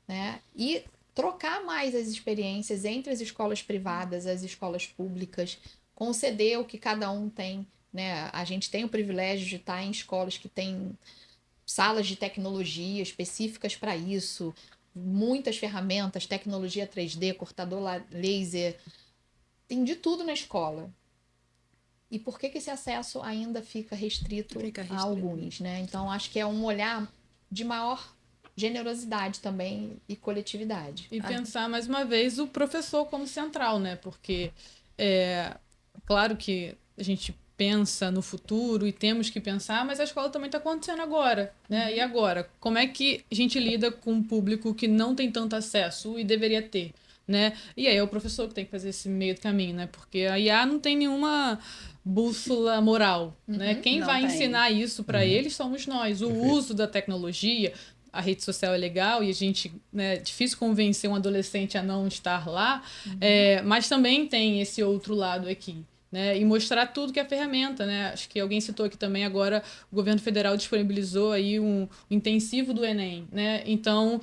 né? E trocar mais as experiências entre as escolas privadas, as escolas públicas, conceder o que cada um tem, né? A gente tem o privilégio de estar em escolas que têm salas de tecnologia específicas para isso, muitas ferramentas, tecnologia 3D, cortador laser, tem de tudo na escola. E por que esse acesso ainda fica restrito a alguns, né? Então, acho que é um olhar de maior generosidade também e coletividade. E pensar, mais uma vez, o professor como central, né? Porque, claro que a gente pensa no futuro e temos que pensar, mas a escola também está acontecendo agora, né? E agora? Como é que a gente lida com um público que não tem tanto acesso e deveria ter, né? E aí é o professor que tem que fazer esse meio do caminho, né? Porque a IA não tem nenhuma bússola moral, né? Quem Não vai tem. ensinar isso para eles somos nós. O uso da tecnologia, a rede social é legal e a gente, né, é difícil convencer um adolescente a não estar lá, mas também tem esse outro lado aqui, né? E mostrar tudo que é ferramenta, né? Acho que alguém citou aqui também agora, o governo federal disponibilizou aí um intensivo do Enem, né? Então,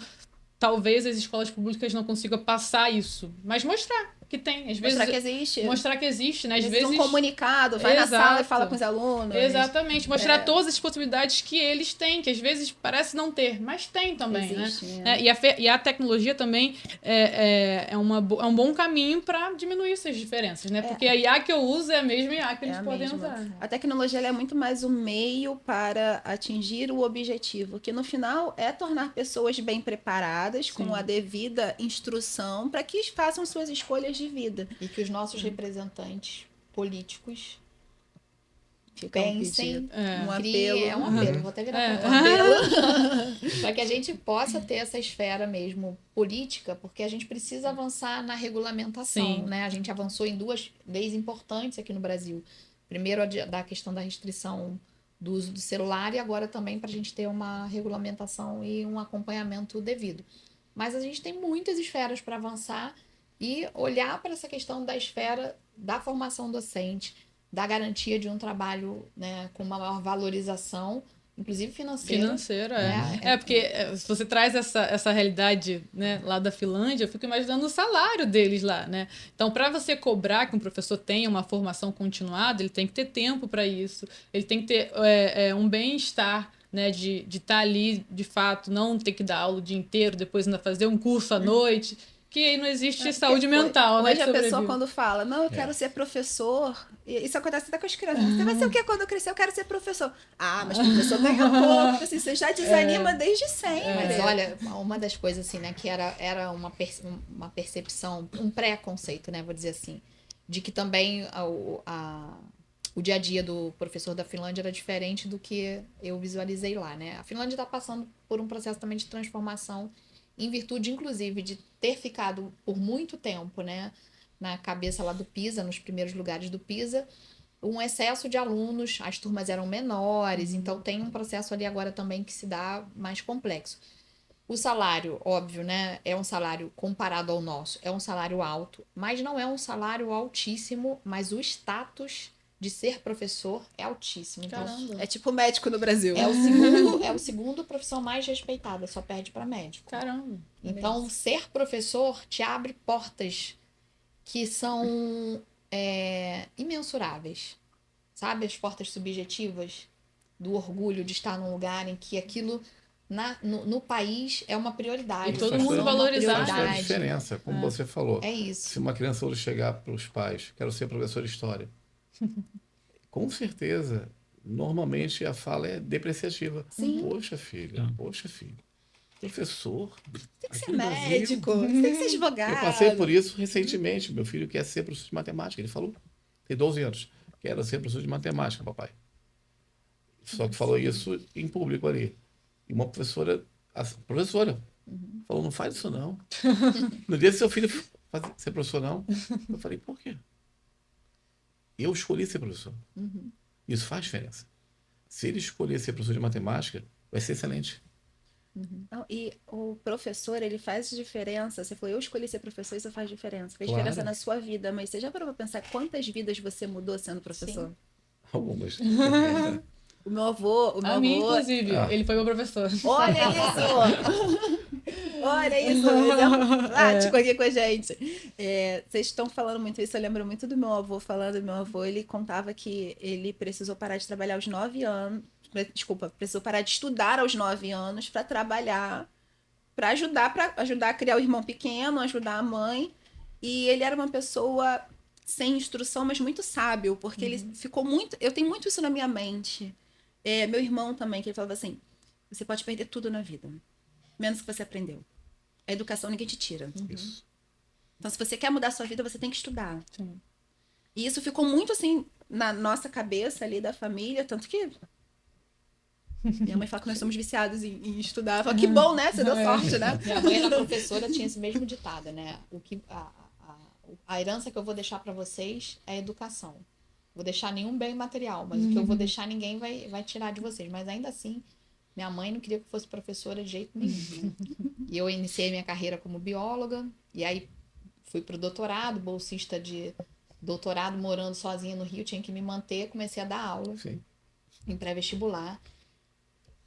talvez as escolas públicas não consigam passar isso, mas mostrar que tem, às vezes Mostrar que existe. mostrar que existe, né? Às Às vezes vezes um comunicado, vai na Exato. sala e fala com os alunos. Exatamente, mostrar todas as possibilidades que eles têm, que às vezes parece não ter, mas tem também, Existe, né? E a tecnologia também é um bom caminho para diminuir essas diferenças, né? Porque a IA que eu uso é a mesma IA que eles a podem mesma. usar. A tecnologia ela é muito mais um meio para atingir o objetivo, que no final é tornar pessoas bem preparadas, com a devida instrução, para que façam suas escolhas de vida. E que os nossos representantes políticos Fica um pensem, pedido, um criem, apelo. um apelo, vou até virar para um apelo, para que a gente possa ter essa esfera mesmo política, porque a gente precisa avançar na regulamentação, Sim. né? A gente avançou em 2 leis importantes aqui no Brasil. Primeiro, da questão da restrição do uso do celular e agora também para a gente ter uma regulamentação e um acompanhamento devido. Mas a gente tem muitas esferas para avançar e olhar para essa questão da esfera da formação docente, da garantia de um trabalho, né, com uma maior valorização, inclusive financeira. Financeira, porque se você traz essa realidade, né, lá da Finlândia, eu fico imaginando o salário deles lá, né? Então, para você cobrar que um professor tenha uma formação continuada, ele tem que ter tempo para isso, ele tem que ter um bem-estar, né, de estar ali, de fato, não ter que dar aula o dia inteiro, depois ainda fazer um curso à noite, que aí não existe saúde mental, né? Hoje a que pessoa sobrevive. quando fala, não, eu quero ser professor, e isso acontece até com as crianças. Você vai ser o que quando eu crescer? Eu quero ser professor. Ah, mas professor ganha pouco, assim, você já desanima desde sempre. Mas olha, uma das coisas assim, né, que era uma percepção, um pré-conceito, né, vou dizer assim, de que também o dia a dia do professor da Finlândia era diferente do que eu visualizei lá, né? A Finlândia está passando por um processo também de transformação, em virtude, inclusive, de ter ficado por muito tempo, né, na cabeça lá do PISA, nos primeiros lugares do PISA, um excesso de alunos, as turmas eram menores, então tem um processo ali agora também que se dá mais complexo. O salário, óbvio, né? É um salário comparado ao nosso, é um salário alto, mas não é um salário altíssimo, mas o status de ser professor é altíssimo. Então, Caramba. É tipo médico no Brasil. é o segundo profissão mais respeitada, só perde para médico. Caramba. Então, ser professor te abre portas que são imensuráveis. Sabe? As portas subjetivas do orgulho de estar num lugar em que aquilo no país é uma prioridade. E todo Faz mundo toda- valorizar. Faz toda a prioridade. diferença, como você falou. É isso. Se uma criança hoje chegar para os pais, quero ser professor de história, com certeza, normalmente a fala é depreciativa. Sim. Poxa, filha, poxa, filho. Professor. Tem que aqui ser no Brasil. médico, tem que ser advogado. Eu passei por isso recentemente. Meu filho quer ser professor de matemática. Ele falou, tem 12 anos, quero ser professor de matemática, papai. Só que falou isso em público ali. E uma professora, falou, não faz isso não. No dia que seu filho ser professor, não. Eu falei, por quê? Eu escolhi ser professor. Isso faz diferença. Se ele escolher ser professor de matemática, vai ser excelente. Não, e o professor, ele faz diferença. Você falou, eu escolhi ser professor, isso faz diferença. Faz Claro. diferença na sua vida, mas você já parou pra pensar quantas vidas você mudou sendo professor? Algumas. O meu avô, A minha, avô... inclusive, ele foi meu professor. Olha isso! Olha isso, um exemplo prático aqui com a gente. Vocês estão falando muito isso, eu lembro muito do meu avô falando. Meu avô, ele contava que ele precisou parar de trabalhar aos 9 anos. Desculpa, precisou parar de estudar aos 9 anos para trabalhar, para ajudar a criar o irmão pequeno, ajudar a mãe. E ele era uma pessoa sem instrução, mas muito sábio, porque ele ficou muito... Eu tenho muito isso na minha mente. Meu irmão também, que ele falava assim, você pode perder tudo na vida, menos o que você aprendeu. A educação ninguém te tira. Isso. Então, se você quer mudar a sua vida, você tem que estudar. Sim. E isso ficou muito assim na nossa cabeça ali da família, tanto que minha mãe fala que nós somos viciados em estudar. Fala, que bom, né? Você deu sorte, né? Minha mãe era professora, tinha esse mesmo ditado, né? A herança que eu vou deixar para vocês é a educação. Vou deixar nenhum bem material, mas o que eu vou deixar ninguém vai tirar de vocês. Mas ainda assim, minha mãe não queria que eu fosse professora de jeito nenhum. E eu iniciei minha carreira como bióloga, e aí fui pro doutorado, bolsista de doutorado, morando sozinha no Rio, tinha que me manter, comecei a dar aula Sim. em pré-vestibular.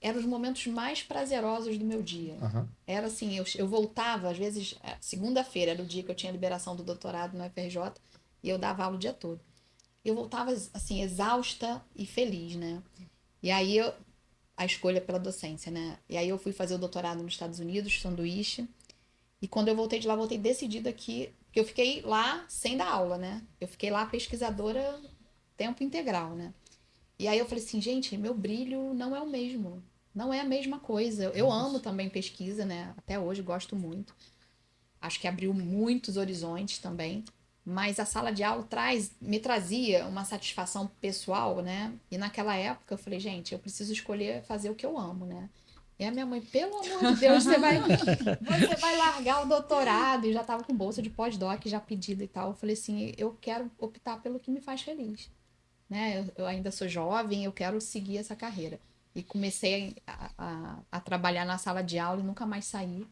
Eram os momentos mais prazerosos do meu dia. Aham. Era assim, eu voltava, às vezes, segunda-feira era o dia que eu tinha liberação do doutorado no FRJ, e eu dava aula o dia todo. Eu voltava, assim, exausta e feliz, né? E aí, a escolha pela docência, né? E aí eu fui fazer o doutorado nos Estados Unidos, sanduíche, e quando eu voltei de lá, voltei decidida que eu fiquei lá sem dar aula, né? Eu fiquei lá pesquisadora tempo integral, né? E aí eu falei assim, gente, meu brilho não é o mesmo. Não é a mesma coisa. Eu amo também pesquisa, né? Até hoje gosto muito. Acho que abriu muitos horizontes também. Mas a sala de aula me trazia uma satisfação pessoal, né? E naquela época eu falei, gente, eu preciso escolher fazer o que eu amo, né? E a minha mãe, pelo amor de Deus, você vai largar o doutorado. E já estava com bolsa de pós-doc já pedida e tal. Eu falei assim, eu quero optar pelo que me faz feliz. Né? Eu ainda sou jovem, eu quero seguir essa carreira. E comecei a trabalhar na sala de aula e nunca mais saí.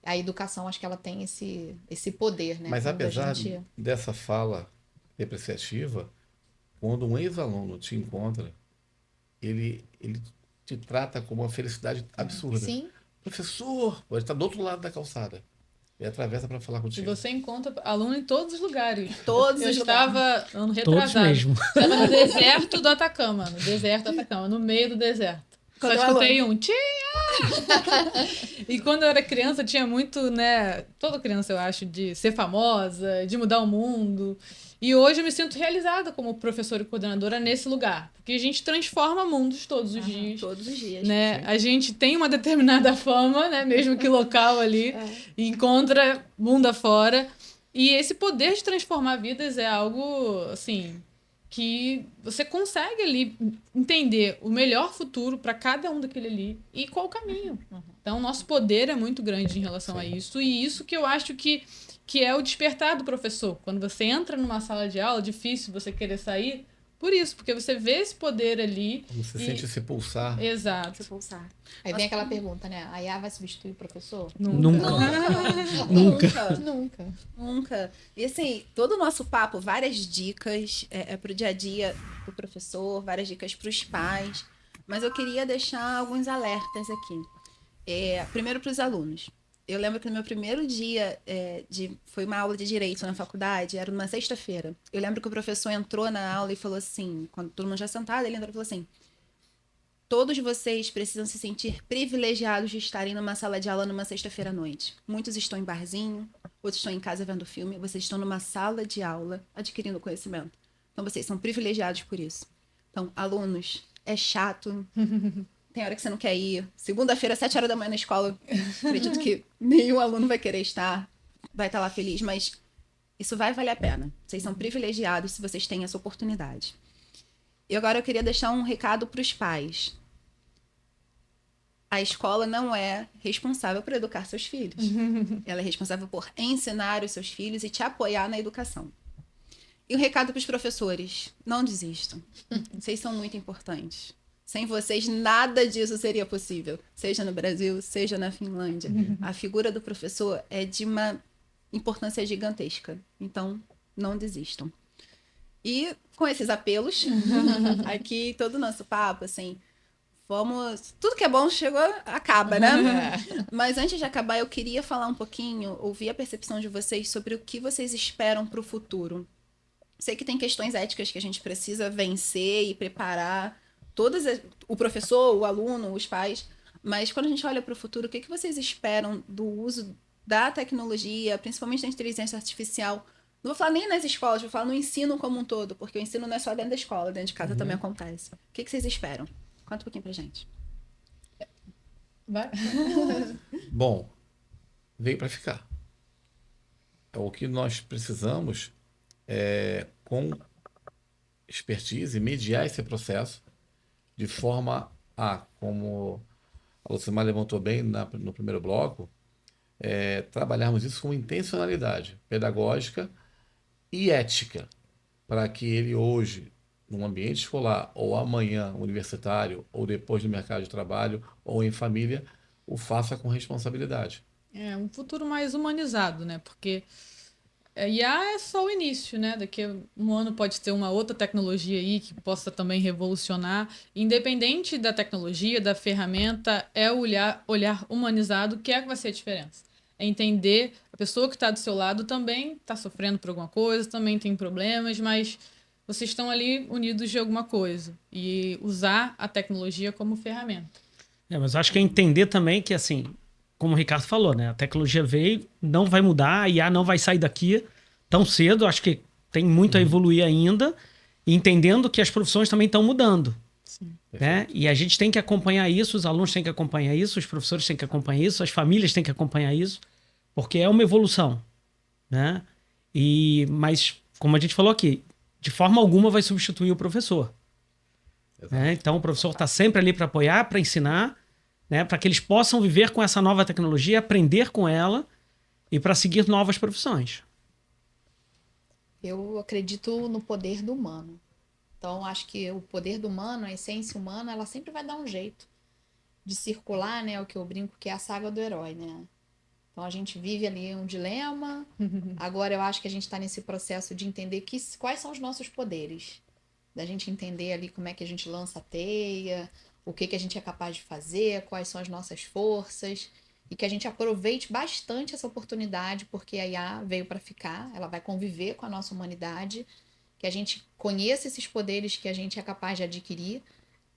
A educação, acho que ela tem esse poder, né? Mas Quando a apesar gente... dessa fala depreciativa, quando um ex-aluno te encontra, ele te trata com uma felicidade absurda. Sim, Professor, ele está do outro lado da calçada. Ele atravessa para falar E contigo. você encontra aluno em todos os lugares. Todos Eu os estava ano Todos retrasado. mesmo. Estava no deserto do Atacama. No deserto do Atacama, no meio do deserto. Só Quando eu escutei um tia! E quando eu era criança, tinha muito, né? Toda criança, eu acho, de ser famosa, de mudar o mundo. E hoje eu me sinto realizada como professora e coordenadora nesse lugar. Porque a gente transforma mundos todos os dias. Todos os dias. Né? A gente tem uma determinada fama, né? Mesmo que local ali, e encontra mundo afora. E esse poder de transformar vidas é algo, assim, que você consegue ali entender o melhor futuro para cada um daquele ali e qual o caminho. Então, nosso poder é muito grande em relação a isso. E isso que eu acho que é o despertar do professor. Quando você entra numa sala de aula, é difícil você querer sair por isso, porque você vê esse poder ali. Você e- sente esse pulsar. Exato. Se pulsar. Aí vem aquela pergunta, né? A IA vai substituir o professor? Nunca. Nunca. Nunca. Nunca. E assim, todo o nosso papo, várias dicas para o dia a dia do professor, várias dicas para os pais. Mas eu queria deixar alguns alertas aqui. Primeiro para os alunos. Eu lembro que no meu primeiro dia foi uma aula de direito na faculdade, era numa sexta-feira. Eu lembro que o professor entrou na aula e falou assim, quando todo mundo já sentado, ele entrou e falou assim: todos vocês precisam se sentir privilegiados de estarem numa sala de aula numa sexta-feira à noite. Muitos estão em barzinho, outros estão em casa vendo filme, vocês estão numa sala de aula adquirindo conhecimento. Então vocês são privilegiados por isso. Então, alunos, é chato. Tem hora que você não quer ir. Segunda-feira, 7 horas da manhã na escola, acredito que nenhum aluno vai querer estar, vai estar lá feliz, mas isso vai valer a pena. Vocês são privilegiados se vocês têm essa oportunidade. E agora eu queria deixar um recado para os pais. A escola não é responsável por educar seus filhos. Ela é responsável por ensinar os seus filhos e te apoiar na educação. E um recado para os professores: não desistam. Vocês são muito importantes. Sem vocês, nada disso seria possível. Seja no Brasil, seja na Finlândia. A figura do professor é de uma importância gigantesca. Então, não desistam. E com esses apelos, aqui todo o nosso papo, assim, tudo que é bom chegou, acaba, né? Mas antes de acabar, eu queria falar um pouquinho, ouvir a percepção de vocês sobre o que vocês esperam para o futuro. Sei que tem questões éticas que a gente precisa vencer e preparar o professor, o aluno, os pais, mas quando a gente olha para o futuro, o que vocês esperam do uso da tecnologia, principalmente da inteligência artificial? Não vou falar nem nas escolas, vou falar no ensino como um todo, porque o ensino não é só dentro da escola, dentro de casa também acontece. O que vocês esperam? Conta um pouquinho pra gente. Vai. Bom, veio para ficar. O que nós precisamos com expertise, mediar esse processo de forma como a Lucimar levantou bem no primeiro bloco, trabalharmos isso com intencionalidade pedagógica e ética, para que ele hoje, num ambiente escolar, ou amanhã universitário, ou depois no mercado de trabalho, ou em família, o faça com responsabilidade. É um futuro mais humanizado, né? Porque IA é só o início, né? Daqui a um ano pode ter uma outra tecnologia aí que possa também revolucionar. Independente da tecnologia, da ferramenta, é o olhar humanizado que vai ser a diferença. É entender a pessoa que está do seu lado também está sofrendo por alguma coisa, também tem problemas, mas vocês estão ali unidos de alguma coisa. E usar a tecnologia como ferramenta. Mas acho que é entender também que, assim, como o Ricardo falou, né? A tecnologia veio, não vai mudar, a IA não vai sair daqui tão cedo. Acho que tem muito a evoluir ainda. E entendendo que as profissões também estão mudando. Sim. Né? E a gente tem que acompanhar isso, os alunos têm que acompanhar isso, os professores têm que acompanhar isso, as famílias têm que acompanhar isso, porque é uma evolução. Né? Mas, como a gente falou aqui, de forma alguma vai substituir o professor. Né? Então, o professor está sempre ali para apoiar, para ensinar, né? Para que eles possam viver com essa nova tecnologia, aprender com ela e para seguir novas profissões. Eu acredito no poder do humano. Então, acho que o poder do humano, a essência humana, ela sempre vai dar um jeito de circular, né? O que eu brinco que é a saga do herói, né? Então, a gente vive ali um dilema. Agora, eu acho que a gente está nesse processo de entender quais são os nossos poderes. Da gente entender ali como é que a gente lança a teia, o que a gente é capaz de fazer, quais são as nossas forças. E que a gente aproveite bastante essa oportunidade, porque a IA veio para ficar, ela vai conviver com a nossa humanidade, que a gente conheça esses poderes que a gente é capaz de adquirir,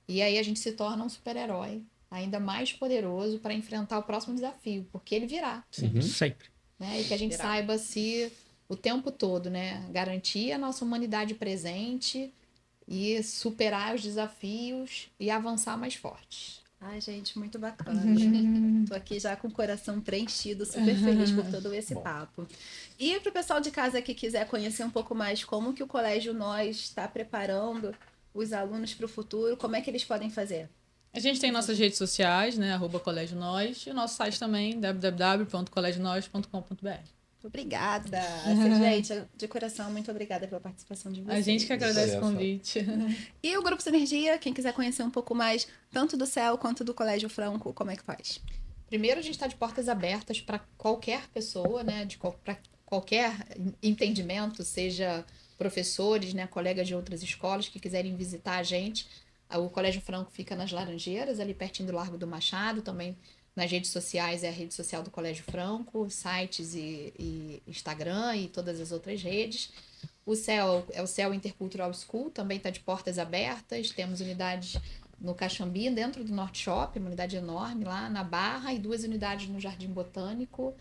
e aí a gente se torna um super-herói ainda mais poderoso para enfrentar o próximo desafio, porque ele virá. Sempre. Né? E que a gente saiba se o tempo todo, né, garantir a nossa humanidade presente e superar os desafios e avançar mais forte. Ai, gente, muito bacana. Tô aqui já com o coração preenchido, super feliz por todo esse papo. E para o pessoal de casa que quiser conhecer um pouco mais como que o Colégio Nós está preparando os alunos para o futuro, como é que eles podem fazer? A gente tem nossas redes sociais, né? @Colégio Nós, e o nosso site também, www.colégionós.com.br. Muito Obrigada. Gente, de coração, muito obrigada pela participação de vocês. A gente que agradece o convite. E o Grupo Sinergia, quem quiser conhecer um pouco mais, tanto do CEL quanto do Colégio Franco, como é que faz? Primeiro, a gente está de portas abertas para qualquer pessoa, né? Para qualquer entendimento, seja professores, né, colegas de outras escolas que quiserem visitar a gente. O Colégio Franco fica nas Laranjeiras, ali pertinho do Largo do Machado, também nas redes sociais é a rede social do Colégio Franco, sites e Instagram e todas as outras redes. O CEL é o CEL Intercultural School, também está de portas abertas, temos unidades no Caxambi, dentro do Norte Shopping, uma unidade enorme lá na Barra, e 2 unidades no Jardim Botânico.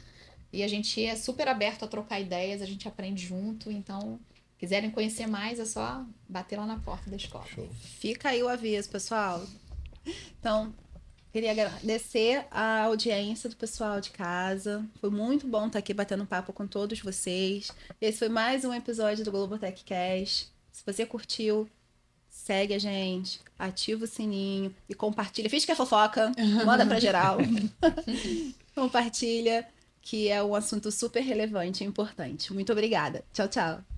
E a gente é super aberto a trocar ideias, a gente aprende junto, então, quiserem conhecer mais, é só bater lá na porta da escola. Show. Fica aí o aviso, pessoal. Então, queria agradecer a audiência do pessoal de casa. Foi muito bom estar aqui batendo papo com todos vocês. Esse foi mais um episódio do Globotech Cast. Se você curtiu, segue a gente, ativa o sininho e compartilha. Finge que é fofoca, manda pra geral. Compartilha, que é um assunto super relevante e importante. Muito obrigada. Tchau, tchau.